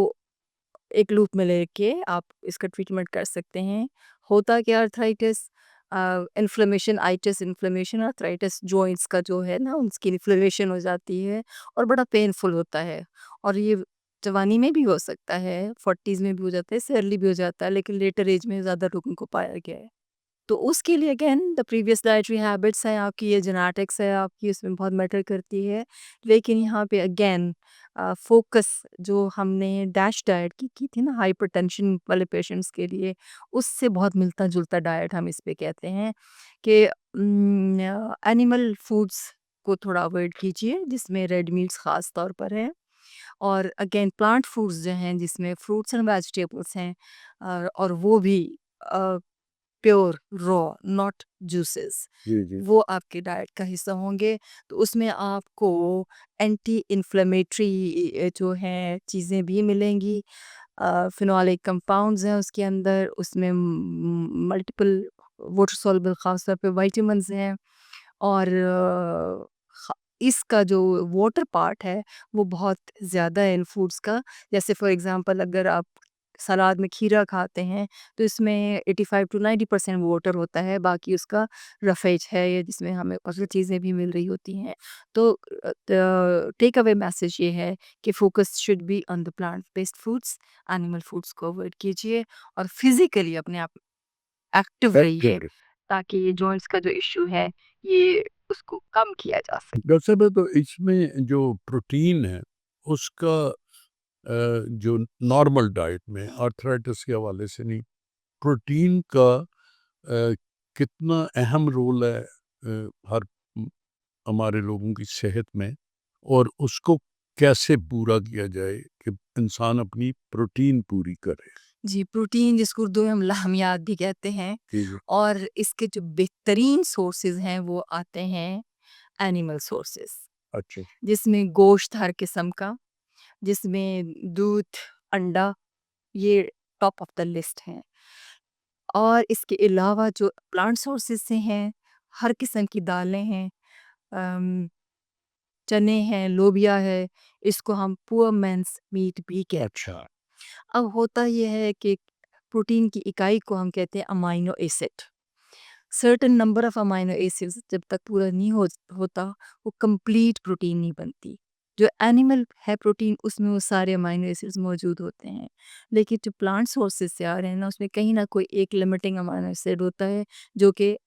एक लूप में लेके आप इसका ट्रीटमेंट कर सकते हैं। होता क्या arthritis inflammation itis inflammation arthritis joints का जो है ना उसकी इन्फ्लेमेशन हो जाती है और बड़ा पेनफुल होता है। और ये जवानी में भी हो सकता है, 40s में भी हो जाता है, इससे अर्ली भी हो जाता है, लेकिन लेटर एज में ज़्यादा लोगों को पाया गया है। तो उसके लिए again the previous dietary habits हैं आपकी, ये जेनेटिक्स है आपकी, उसमें बहुत मैटर करती है। लेकिन यहाँ पे अगेन फोकस जो हमने डैश डाइट की थी ना हाइपरटेंशन वाले पेशेंट्स के लिए, उससे बहुत मिलता जुलता डाइट हम इस पे कहते हैं कि एनिमल फूड्स को थोड़ा अवॉइड कीजिए जिसमें रेड मीट्स ख़ास तौर पर है। और अगेन प्लांट फूड्स जो हैं जिसमें फ्रूट्स एंड वेजिटेबल्स हैं, और वो भी प्योर रॉ नॉट जूसेस, जी, जी। वो आपके डाइट का हिस्सा होंगे। तो उसमें आपको एंटी इन्फ्लेमेटरी जो हैं चीज़ें भी मिलेंगी। फिनोलिक कंपाउंड्स हैं उसके अंदर, उसमें मल्टीपल वाटर सॉल्युबल ख़ास तौर पे विटामिन्स हैं। और इसका जो वाटर पार्ट है वो बहुत ज़्यादा है इन फूड्स का। जैसे फॉर एग्जांपल अगर आप सलाद में खीरा खाते हैं तो इसमें 85 टू 90% वाटर होता है, बाकी उसका रफेज है या जिसमें हमें और चीज़ें भी मिल रही होती हैं। तो टेक अवे मैसेज ये है कि focus should be on the plant based foods, animal foods को अवॉइड कीजिए और फिजिकली अपने आप एक्टिव रहिए एक्टिव। ताकि ये जॉइंट्स का जो इश्यू है ये उसको कम किया जा सके। डॉक्टर साहब तो इसमें जो प्रोटीन है उसका जो नॉर्मल डाइट में आर्थराइटिस के हवाले से नहीं, प्रोटीन का कितना अहम रोल है हर हमारे लोगों की सेहत में, और उसको कैसे पूरा किया जाए कि इंसान अपनी प्रोटीन पूरी करे? जी, प्रोटीन जिसको उर्दू में हम लाहमियात भी कहते हैं, जी, जी। और इसके जो बेहतरीन सोर्सेज़ हैं वो आते हैं एनिमल सोर्सेज़, अच्छा। जिसमें गोश्त हर किस्म का, जिसमें दूध, अंडा, ये टॉप ऑफ द लिस्ट हैं। और इसके अलावा जो प्लांट सोर्सेज़ से हैं, हर किस्म की दालें हैं, अम, चने हैं, लोबिया है, इसको हम पुअर मेंस मीट भी कहते हैं। अच्छा। अब होता ये है कि प्रोटीन की इकाई को हम कहते हैं amino acid. Certain number of amino acids जब तक पूरा नहीं होता वो कंप्लीट प्रोटीन नहीं बनती। जो एनिमल है प्रोटीन उसमें वो सारे अमाइनो एसिड्स मौजूद होते हैं, लेकिन जो प्लांट सोर्सेज से आ रहे हैं ना उसमें कहीं ना कोई एक लिमिटिंग अमाइनो एसिड होता है जो कि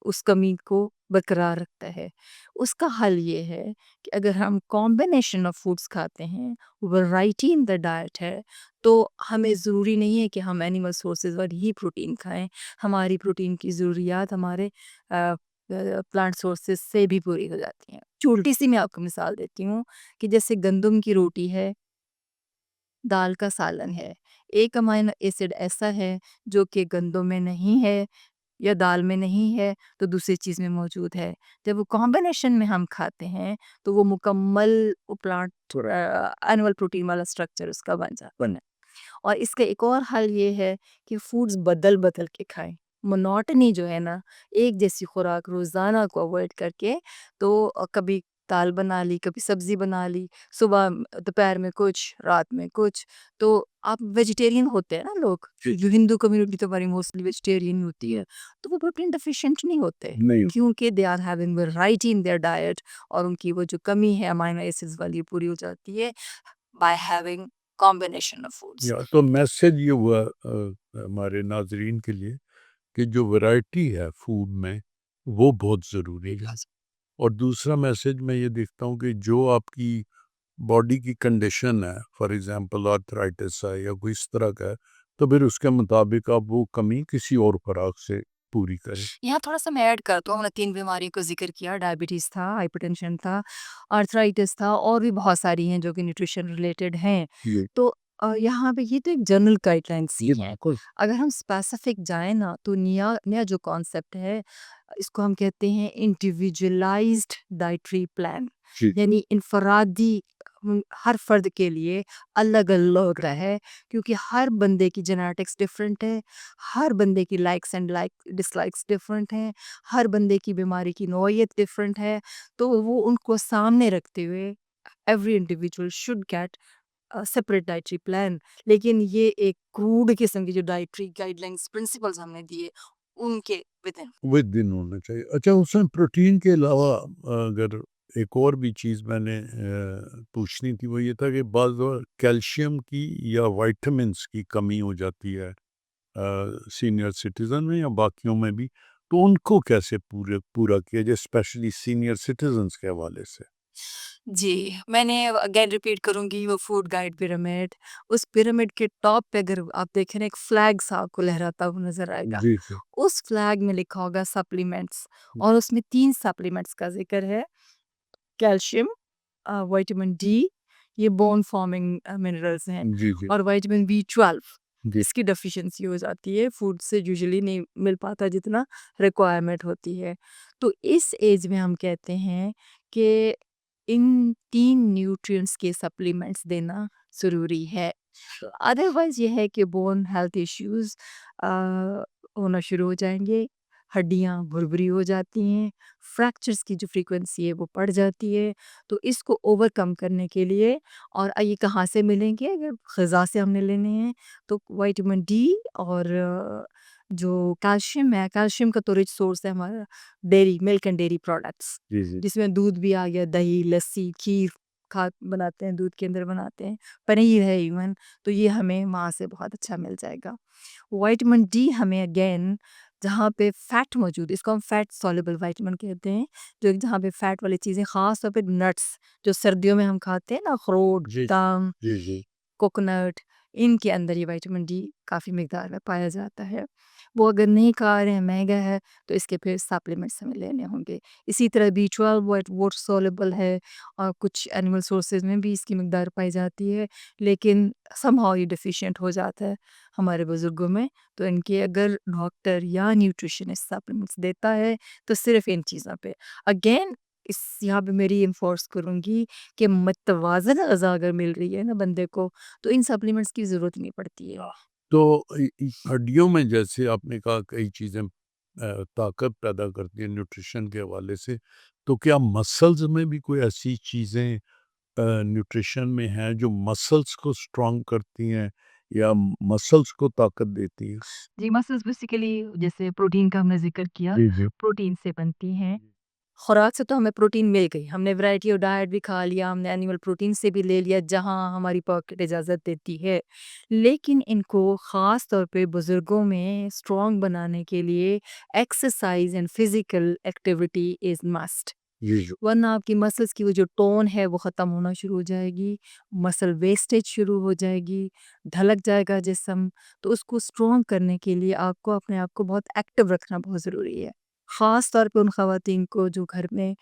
उस कमी को बरकरार रखता है। उसका हल ये है कि अगर हम कॉम्बिनेशन ऑफ फूड्स खाते हैं, वैरायटी इन द डाइट है, तो हमें ज़रूरी नहीं है कि हम एनिमल सोर्सेज वाली ही प्रोटीन खाएं। हमारी प्रोटीन की ज़रूरियात हमारे प्लांट सोर्सेज से भी पूरी हो जाती हैं। छोटी सी मैं आपको मिसाल देती हूँ कि जैसे गंदम की रोटी है, दाल का सालन है, एक अमाइनो एसिड ऐसा है जो कि गंदम में नहीं है, या दाल में नहीं है तो दूसरी चीज़ में मौजूद है। जब वो कॉम्बिनेशन में हम खाते हैं तो वो मुकम्मल वो प्लांट एनिमल प्रोटीन वाला स्ट्रक्चर उसका बना। और इसका एक और हल ये है कि फूड्स बदल-बदल के खाएँ। मोनोटनी जो है ना, एक जैसी खुराक रोज़ाना को अवॉइड करके तो कभी दाल बना ली, कभी सब्ज़ी बना ली, सुबह दोपहर में कुछ, रात में कुछ। तो आप वेजिटेरियन होते हैं ना लोग, जी। जो हिंदू कम्युनिटी तो हमारी मोस्टली वेजिटेरियन होती है, तो वो प्रोटीन डेफिशिएंट नहीं होते नहीं। क्योंकि they are having variety in their diet और उनकी वो जो कमी है अमाइनो एसिड्स वाली पूरी हो जाती है by having combination of foods. या तो मैसेज ये हुआ हमारे नाज़रीन के लिए कि जो वैरायटी है फूड में, वो बहुत ज़रूरी है। और दूसरा मैसेज मैं ये देखता हूँ कि जो आपकी बॉडी की कंडीशन है, फॉर एग्ज़ाम्पल आर्थराइटिस है या कोई इस तरह का है, तो फिर उसके मुताबिक आप वो कमी किसी और खुराक से पूरी करें। यहाँ थोड़ा-सा मैं ऐड करता हूँ, हमने 3 बीमारियों का ज़िक्र किया, डायबिटीज़ था, हाइपरटेंशन था, आर्थराइटिस था और भी बहुत सारी हैं जो कि न्यूट्रिशन रिलेटेड हैं। जी। तो यहाँ पे ये तो एक जनरल गाइडलाइंस ही जी, हैं। बिल्कुल। अगर हम स्पेसिफिक जाएँ ना तो नया नया जो कॉन्सेप्ट है इसको हम कहते हैं इंडिविजुअलाइज्ड डाइटरी प्लान। जी। यानी इनफरादी हर फ़र्द के लिए अलग-अलग है क्योंकि हर बंदे की जेनेटिक्स डिफरेंट है, हर बंदे की लाइक्स एंड डिसलाइक्स डिफरेंट हैं, हर बंदे की बीमारी की नौइयत डिफरेंट है, तो वो उनको सामने रखते हुए every individual should get separate dietary plan. लेकिन ये एक क्रूड किस्म की जो डाइटरी गाइडलाइंस प्रिंसिपल्स हमने दिए उनके विद इन। विद दिन होना चाहिए। अच्छा, उसमें प्रोटीन के अलावा अगर एक और भी चीज़ मैंने पूछनी थी, वो ये था कि बाज़ बार कैल्शियम की या विटामिन्स की कमी हो जाती है सीनियर सिटीज़न में या बाकियों में भी, तो उनको कैसे पूरा किया जाए, स्पेशली सीनियर सिटीज़न्स के हवाले से? जी, मैंने अगेन रिपीट करूँगी वो फूड गाइड पिरामिड, उस पिरामिड के टॉप पे अगर आप देखें ना एक फ्लैग सा आपको लहराता हुआ नज़र आएगा। जी, जी। उस फ्लैग में लिखा होगा सप्लीमेंट्स और उसमें 3 सप्लीमेंट्स का ज़िक्र है, कैल्शियम, विटामिन डी, ये बोन फॉर्मिंग मिनरल्स हैं जी, जी। और विटामिन बी12 जी। इसकी डेफिशिएंसी हो जाती है, फूड से यूजुअली नहीं मिल पाता जितना रिक्वायरमेंट होती है। तो इस एज में हम कहते हैं कि इन 3 न्यूट्रिएंट्स के सप्लीमेंट्स देना ज़रूरी है। अदरवाइज़ ये है कि बोन हेल्थ इश्यूज़ होना शुरू हो जाएँगे, हड्डियाँ भुरभुरी हो जाती हैं, फ्रैक्चर्स की जो फ्रीक्वेंसी है वो बढ़ जाती है। तो इसको ओवरकम करने के लिए और ये कहाँ से मिलेंगे अगर ग़िज़ा से हमने लेने हैं तो विटामिन डी और जो कैल्शियम का तो रिच सोर्स है हमारा dairy milk and dairy products, जी, जी। जिसमें दूध भी आ गया, दही, लस्सी, खीर खा बनाते हैं, दूध के अंदर बनाते हैं, पनीर है इवन, तो ये हमें वहाँ से बहुत अच्छा मिल जाएगा। विटामिन डी हमें अगेन जहाँ पे फैट मौजूद है, इसको हम फैट सॉल्युबल विटामिन कहते हैं, जो जहाँ पे फैट वाली चीज़ें ख़ास तौर पे नट्स जो सर्दियों में हम खाते हैं ना अखरोट, जी, जी। बादाम, जी, जी। कोकोनट, इनके अंदर ये विटामिन डी काफ़ी मिकदार में पाया जाता है। वो अगर नहीं खा रहे हैं, महँगा है, तो इसके फिर सप्लीमेंट्स हमें लेने होंगे। इसी तरह बी12 वाटर सॉल्युबल है और कुछ एनिमल सोर्सेज़ में भी इसकी मिकदार पाई जाती है, लेकिन समहाउ ये डेफिशिएंट हो जाता है हमारे बुज़ुर्गों में, तो इनके अगर डॉक्टर या न्यूट्रिशनिस्ट सप्लीमेंट्स देता है, तो सिर्फ़ इन चीज़ों पे। अगेन इस यहाँ पे मैं रीइन्फोर्स करूँगी कि मतवाज़न ग़िज़ा अगर मिल रही है ना बंदे को, तो इन सप्लीमेंट्स की ज़रूरत नहीं पड़ती है। तो हड्डियों में जैसे आपने कहा कई चीज़ें ताकत पैदा करती हैं न्यूट्रिशन के हवाले से, तो क्या मसल्स में भी कोई ऐसी चीज़ें न्यूट्रिशन में हैं जो मसल्स को स्ट्रॉन्ग करती हैं या मसल्स को ताकत देती हैं? जी, मसल्स बेसिकली जैसे प्रोटीन का हमने ज़िक्र किया, जी, जी। प्रोटीन से बनती हैं। खुराक से तो हमें प्रोटीन मिल गई, हमने वैरायटी ऑफ डाइट भी खा लिया, हमने एनिमल प्रोटीन से भी ले लिया जहाँ हमारी पॉकेट इजाज़त देती है। लेकिन इनको ख़ास तौर पे बुज़ुर्गों में स्ट्रॉन्ग बनाने के लिए exercise and physical activity is must. जी, जी। वरना आपकी मसल्स की वो जो टोन है वो ख़त्म होना शुरू हो जाएगी, मसल वेस्टेज शुरू हो जाएगी, ढलक जाएगा जिस्म। तो उसको स्ट्रॉन्ग करने के लिए आपको अपने आप को बहुत एक्टिव रखना बहुत ज़रूरी है। ख़ास तौर पे उन ख़वातीन को जो घर में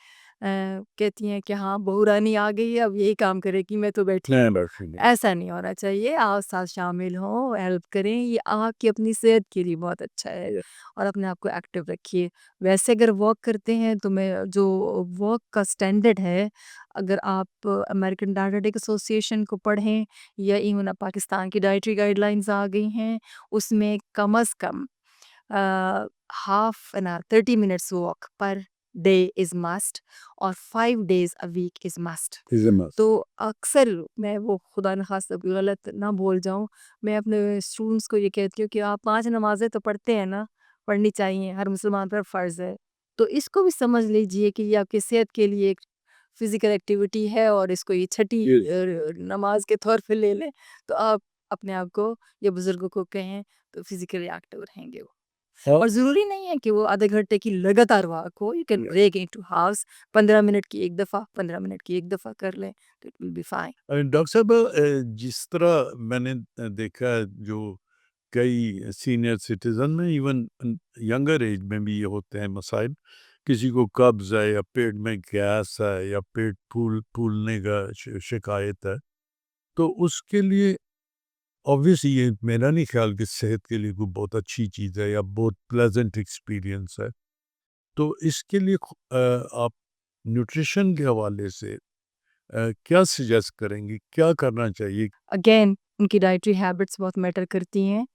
कहती हैं कि हाँ, बहू रानी आ गई है, अब यही काम करेगी, मैं तो बैठी नहीं हूँ। बैठेंगे। ऐसा नहीं होना चाहिए, आप साथ शामिल हों, हेल्प करें, ये आपकी अपनी सेहत के लिए बहुत अच्छा है और अपने आप को एक्टिव रखिए। वैसे अगर वॉक करते हैं तो मैं जो वॉक का स्टैंडर्ड है, अगर आप अमेरिकन डायटीटिक एसोसिएशन को पढ़ें या इवन पाकिस्तान की डाइटरी गाइडलाइंस आ गई हैं, उसमें कम से कम half an hour 30 minutes walk per day is must और 5 days a week is must. Is a must. तो अक्सर मैं वो खुदा न खास्ता कोई गलत ना बोल जाऊँ, मैं अपने स्टूडेंट्स को ये कहती हूँ कि आप 5 नमाज़ें तो पढ़ते हैं ना, पढ़नी चाहिए, हर मुसलमान पर फ़र्ज़ है। तो इसको भी समझ लीजिए कि ये आपकी सेहत के लिए एक फ़िज़िकल एक्टिविटी है और इसको ये छठी नमाज़ के तौर पे ले लें, तो आप अपने आप को या बुज़ुर्गों को कहें तो फ़िज़िकली एक्टिव रहेंगे वो। हाँ। और ज़रूरी नहीं है कि वो आधे घंटे की लगातार वॉक हो, you can Yeah. Break into halves, 15 minute की एक दफ़ा, 15 मिनट की एक दफ़ा कर लें, तो it will be fine. Doctor साहब, जिस तरह मैंने देखा है, जो कई सीनियर सिटीजन में, इवन यंगर एज में भी ये होते हैं मसाइल, किसी को कब्ज़ है या पेट में गैस है या पेट फूलने का शिकायत है, तो उसके लिए ऑब्वियसली ये मेरा नहीं ख्याल कि सेहत के लिए कोई बहुत अच्छी चीज़ है या बहुत प्लेजेंट एक्सपीरियंस है। तो इसके लिए आप न्यूट्रिशन के हवाले से क्या सजेस्ट करेंगी, क्या करना चाहिए? अगेन उनकी डाइटरी हैबिट्स बहुत मैटर करती हैं।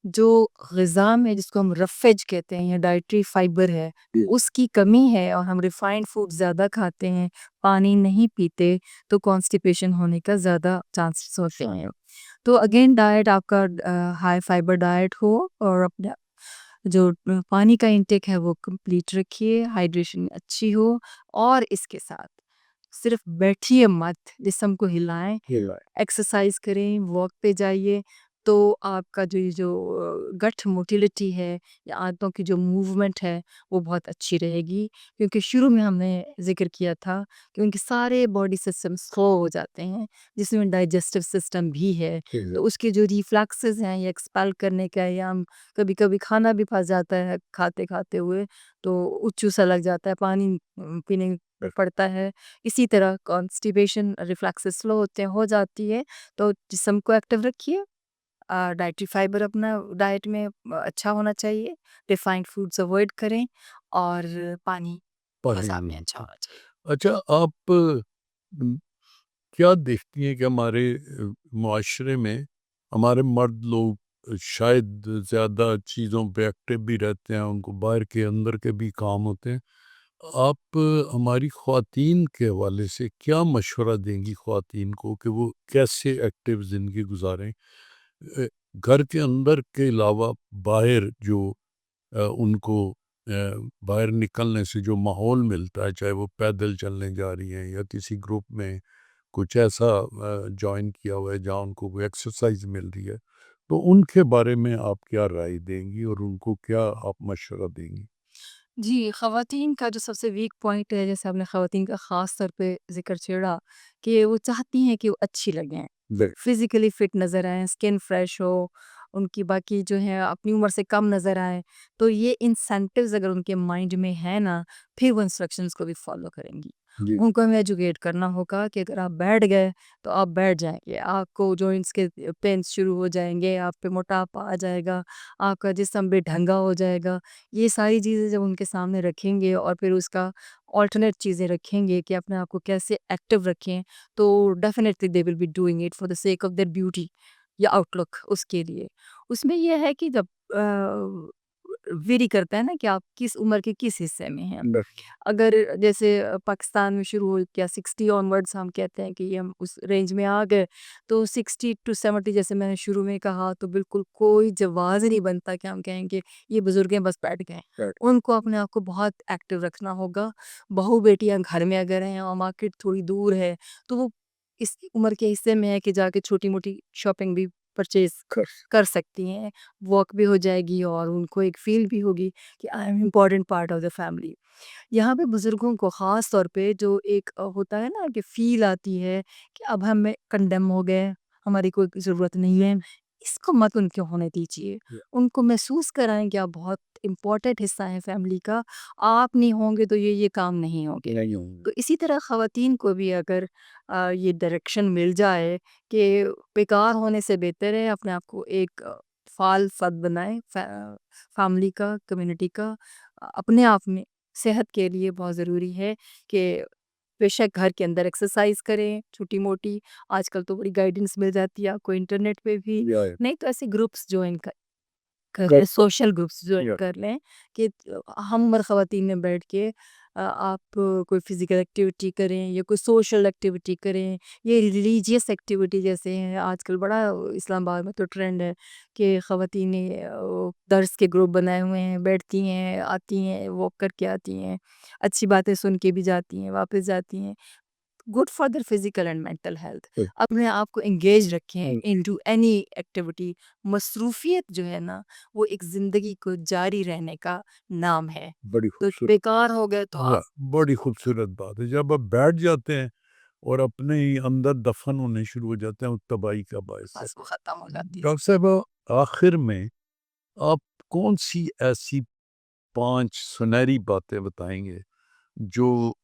जो ग़िज़ा में जिसको हम रफ़ेज कहते हैं या डाइटरी फाइबर है, उसकी कमी है और हम रिफाइंड फूड ज़्यादा खाते हैं, पानी नहीं पीते, तो कॉन्स्टिपेशन होने का ज़्यादा चांसेस होते हैं। तो अगेन डाइट आपका हाई फाइबर डाइट हो और अपना जो पानी का इंटेक है वो कंप्लीट रखिए, हाइड्रेशन अच्छी हो और इसके साथ सिर्फ बैठिए मत, जिस्म को हिलाएं, एक्सरसाइज करें, वॉक पे जाइए, तो आपका जो ये जो गट मोटिलिटी है या आंतों की जो मूवमेंट है वो बहुत अच्छी रहेगी, क्योंकि शुरू में हमने जिक्र किया था कि उनके सारे बॉडी सिस्टम स्लो हो जाते हैं, जिसमें डाइजेस्टिव सिस्टम भी है, तो उसके जो रिफ्लक्सेस हैं या एक्सपेल करने का, या हम कभी कभी खाना भी फंस जाता है खाते खाते हुए, तो उच्चू सा लग जाता है, पानी पीने पड़ता है। इसी तरह कॉन्स्टिपेशन रिफ्लक्सेस स्लो होते हैं, हो जाती है, तो जिस्म को एक्टिव रखिए। डाइटरी फाइबर अपना डाइट में अच्छा होना चाहिए, रिफाइंड फूड्स अवॉइड करें और पानी मज़ा में अच्छा होना चाहिए। अच्छा, आप क्या देखती हैं कि हमारे मुआशरे में हमारे मर्द लोग शायद ज़्यादा चीज़ों पे एक्टिव भी रहते हैं, उनको बाहर के अंदर के भी काम होते हैं। आप हमारी ख़वातीन के हवाले से क्या मशवरा देंगी ख़वातीन को कि वो कैसे एक्टिव ज़िंदगी गुजारें? घर के अंदर के अलावा बाहर जो उनको बाहर निकलने से जो माहौल मिलता है, चाहे वो पैदल चलने जा रही हैं या किसी ग्रुप में कुछ ऐसा जॉइन किया हुआ है जहाँ उनको वो एक्सरसाइज मिल रही है, तो उनके बारे में आप क्या राय देंगी और उनको क्या आप मशवरा देंगी? जी, ख़वातीन का जो सबसे वीक पॉइंट है, जैसे आपने ख़वातीन का ख़ास तौर पे ज़िक्र छेड़ा कि वो चाहती हैं कि वो अच्छी लगें, बिल फिज़िकली फ़िट नज़र आएँ, स्किन फ्रेश हो, उनकी बाकी जो है अपनी उम्र से कम नज़र आएँ, तो ये इंसेंटिव्स अगर उनके माइंड में है ना, फिर वो इंस्ट्रक्शंस को भी फ़ॉलो करेंगी। जी। उनको हमें एजुकेट करना होगा कि अगर आप बैठ गए, तो आप बैठ जाएँगे, आपको जॉइंट्स के पेन्स शुरू हो जाएँगे, आप पे मोटापा आ जाएगा, आपका जिस्म बेढंगा हो जाएगा। ये सारी चीज़ें जब उनके सामने रखेंगे और फिर उसका ऑल्टरनेट चीज़ें रखेंगे कि अपने आप को कैसे एक्टिव रखें, तो definitely they will be doing it for the sake of their beauty या आउटलुक उसके लिए। उसमें ये है कि जब वेरी करता है ना कि आप किस उम्र के किस हिस्से में हैं। बस। अगर जैसे पाकिस्तान में शुरू हो गया 60 ऑनवर्ड्स, हम कहते हैं कि ये हम उस रेंज में आ गए, तो 60 टू 70 जैसे मैंने शुरू में कहा, तो बिल्कुल कोई जवाज़ ही नहीं बनता कि हम कहें कि ये बुज़ुर्ग हैं बस बैठ गए हैं। Right. उनको अपने आप को बहुत एक्टिव रखना होगा। बहू-बेटियाँ घर में अगर हैं और मार्केट थोड़ी दूर है, तो वो इस उम्र के हिस्से में है कि जाके छोटी-मोटी शॉपिंग भी परचेज़ कर कर सकती हैं। वॉक भी हो जाएगी और उनको एक फ़ील भी होगी कि I am important part of the family. यहाँ पे बुज़ुर्गों को ख़ास तौर पे जो एक होता है ना कि फ़ील आती है कि अब हम में कंडेम हो गए, हमारी कोई ज़रूरत नहीं है। इसको मत उनके होने दीजिए। उनको महसूस कराएँ कि आप बहुत इम्पोर्टेंट हिस्सा हैं फैमिली का, आप नहीं होंगे तो ये काम नहीं होंगे। नहीं होंगे। तो इसी तरह ख़वातीन को भी अगर ये डायरेक्शन मिल जाए कि बेकार होने से बेहतर है अपने आप को एक फ़ाल फ़द बनाएँ फैमिली का, कम्युनिटी का। अपने आप में सेहत के लिए बहुत ज़रूरी है कि बेशक घर के अंदर एक्सरसाइज़ करें, छोटी-मोटी, आजकल तो बड़ी गाइडेंस मिल जाती है आपको इंटरनेट पे भी। या नहीं तो ऐसे ग्रुप्स जॉइन कर कर लें, सोशल ग्रुप्स जॉइन या कर लें कि हम और ख़वातीन में बैठ के आप कोई फ़िज़िकल एक्टिविटी करें या कोई सोशल एक्टिविटी करें, ये रिलीजियस एक्टिविटी जैसे हैं आजकल बड़ा इस्लामाबाद में तो ट्रेंड है कि ख़वातीनें दर्स के ग्रुप बनाए हुए हैं, बैठती हैं, आती हैं, वॉक करके आती हैं, अच्छी बातें सुन के भी जाती हैं, वापस जाती हैं। Good for their physical and mental health. हुँ। अपने आप को एंगेज रखें हुँ। Into any activity. मसरूफियत जो है ना वो एक ज़िंदगी को जारी रहने का नाम है। बड़ी तो खूबसूरत। बेकार हो गए तो हाँ, आप बड़ी खूबसूरत बात है। जब आप बैठ जाते हैं और अपने ही अंदर दफ़न होने शुरू हो जाते हैं, वो तबाही का बायस है। बस वो ख़त्म हो जाती है। डॉक्टर साहब, आखिर में आप कौन-सी ऐसी 5 सुनहरी बातें बताएँगे, जो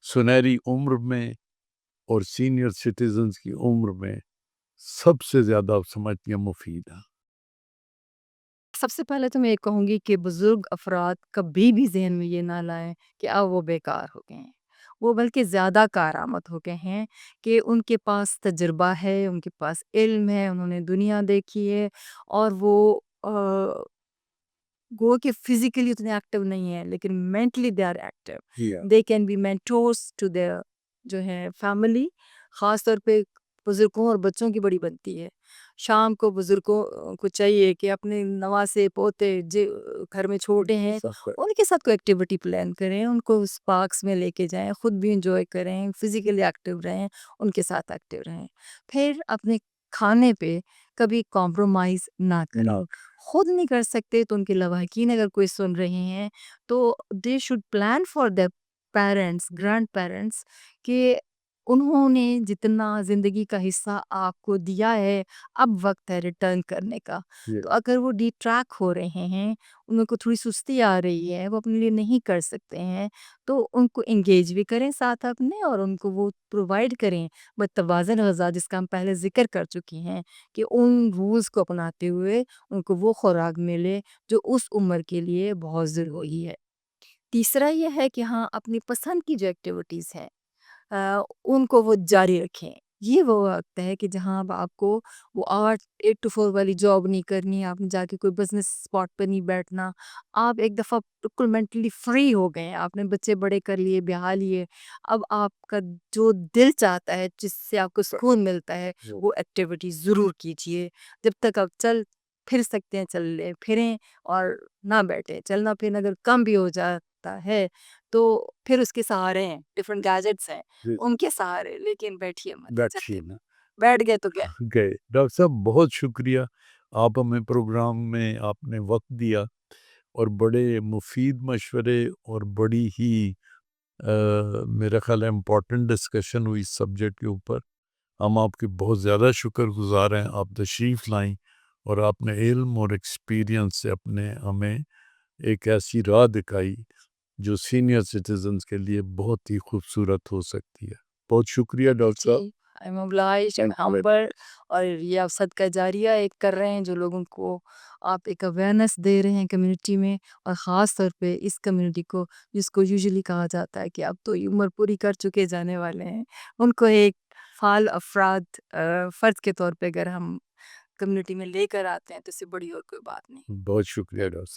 सुनहरी उम्र में और सीनियर सिटीज़न्स की उम्र में सबसे ज़्यादा आप समझती हैं मुफ़ीद हैं? सबसे पहले तो मैं ये कहूँगी कि बुज़ुर्ग अफ़राद कभी भी ज़हन में ये ना लाएँ कि अब वो बेकार हो गए हैं। वो बल्कि ज़्यादा कारआमद हो गए हैं कि उनके पास तजुर्बा है, उनके पास इल्म है, उन्होंने दुनिया देखी है और वो अ गो कि फिज़िकली उतने एक्टिव नहीं है लेकिन मेंटली दे आर एक्टिव। या they can be mentors to their जो है फैमिली। ख़ास तौर पे बुज़ुर्गों और बच्चों की बड़ी बनती है। शाम को बुज़ुर्गों को चाहिए कि अपने नवासे पोते घर में छोटे हैं सफ़र उनके साथ कोई एक्टिविटी प्लान करें, उनको उस पार्क्स में लेके जाएँ, खुद भी एन्जॉय करें, फिज़िकली एक्टिव रहें, उनके साथ एक्टिव रहें। फिर अपने खाने पे कभी कॉम्प्रोमाइज़ ना करें। ना खुद नहीं कर सकते तो उनके लवाहिकीन अगर कोई सुन रहे हैं तो they should plan for their parents grand parents कि उन्होंने जितना ज़िंदगी का हिस्सा आपको दिया है अब वक्त है रिटर्न करने का। ये तो अगर वो डिट्रैक्ट हो रहे हैं उनको थोड़ी सुस्ती आ रही है वो अपने लिए नहीं कर सकते हैं तो उनको इंगेज भी करें साथ अपने और उनको वो प्रोवाइड करें मतवाज़न ग़ज़ा जिसका हम पहले ज़िक्र कर चुके हैं कि उन रूल्स को अपनाते हुए उनको वो खुराक मिले जो उस उम्र के लिए बहुत ज़रूरी है। तीसरा ये है कि हाँ, अपनी पसंद की जो एक्टिविटीज़ हैं उनको वो जारी रखें। ये वो वक़्त है कि जहाँ अब आपको वो 8 टू 4 वाली जॉब नहीं करनी, आपने जाके कोई बिज़नेस स्पॉट पे नहीं बैठना। आप एक दफ़ा बिल्कुल मेंटली फ्री हो गए हैं, आपने बच्चे बड़े कर लिए, ब्याह लिए। अब आपका जो दिल चाहता है, जिससे आपको सुकून मिलता है, वो वो एक्टिविटी ज़रूर कीजिए। जब तक आप चल फिर सकते हैं, चल लें, फिरें और ना बैठें। चलना-फिरना अगर कम भी हो जाता है, तो फिर उसके सहारे हैं, डिफरेंट गैजेट्स हैं, जी, उनके सहारे लेकिन बैठिए मत, बैठिए चलिए ना। बैठ गए तो गए। गए। डॉक्टर साहब, बहुत शुक्रिया, आप हमें प्रोग्राम में आपने वक़्त दिया और बड़े मुफ़ीद मशवरे और बड़ी ही मेरा ख़्याल है इम्पोर्टेंट डिस्कशन हुई इस सब्जेक्ट के ऊपर। हम आपके बहुत ज़्यादा शुक्रगुज़ार हैं, आप तशरीफ़ लाईं और आपने इल्म और एक्सपीरियंस से अपने हमें एक ऐसी राह दिखाई जो सीनियर सिटीज़न्स के लिए बहुत ही खूबसूरत हो सकती है। बहुत शुक्रिया डॉक्टर साहब। जी, I am obliged, I am thank you very humbled और ये आप सदका जारिया एक कर रहे हैं जो लोगों को आप एक अवेयरनेस दे रहे हैं कम्युनिटी में और ख़ास तौर पे इस कम्युनिटी को जिसको यूजुअली कहा जाता है कि अब तो ये उम्र पूरी कर चुके जाने वाले हैं, उनको एक फ़ाल अफ़राद फ़र्द के तौर पे अगर हम कम्युनिटी में लेकर आते हैं तो इससे बड़ी और कोई बात नहीं। बहुत शुक्रिया डॉक्टर साहब।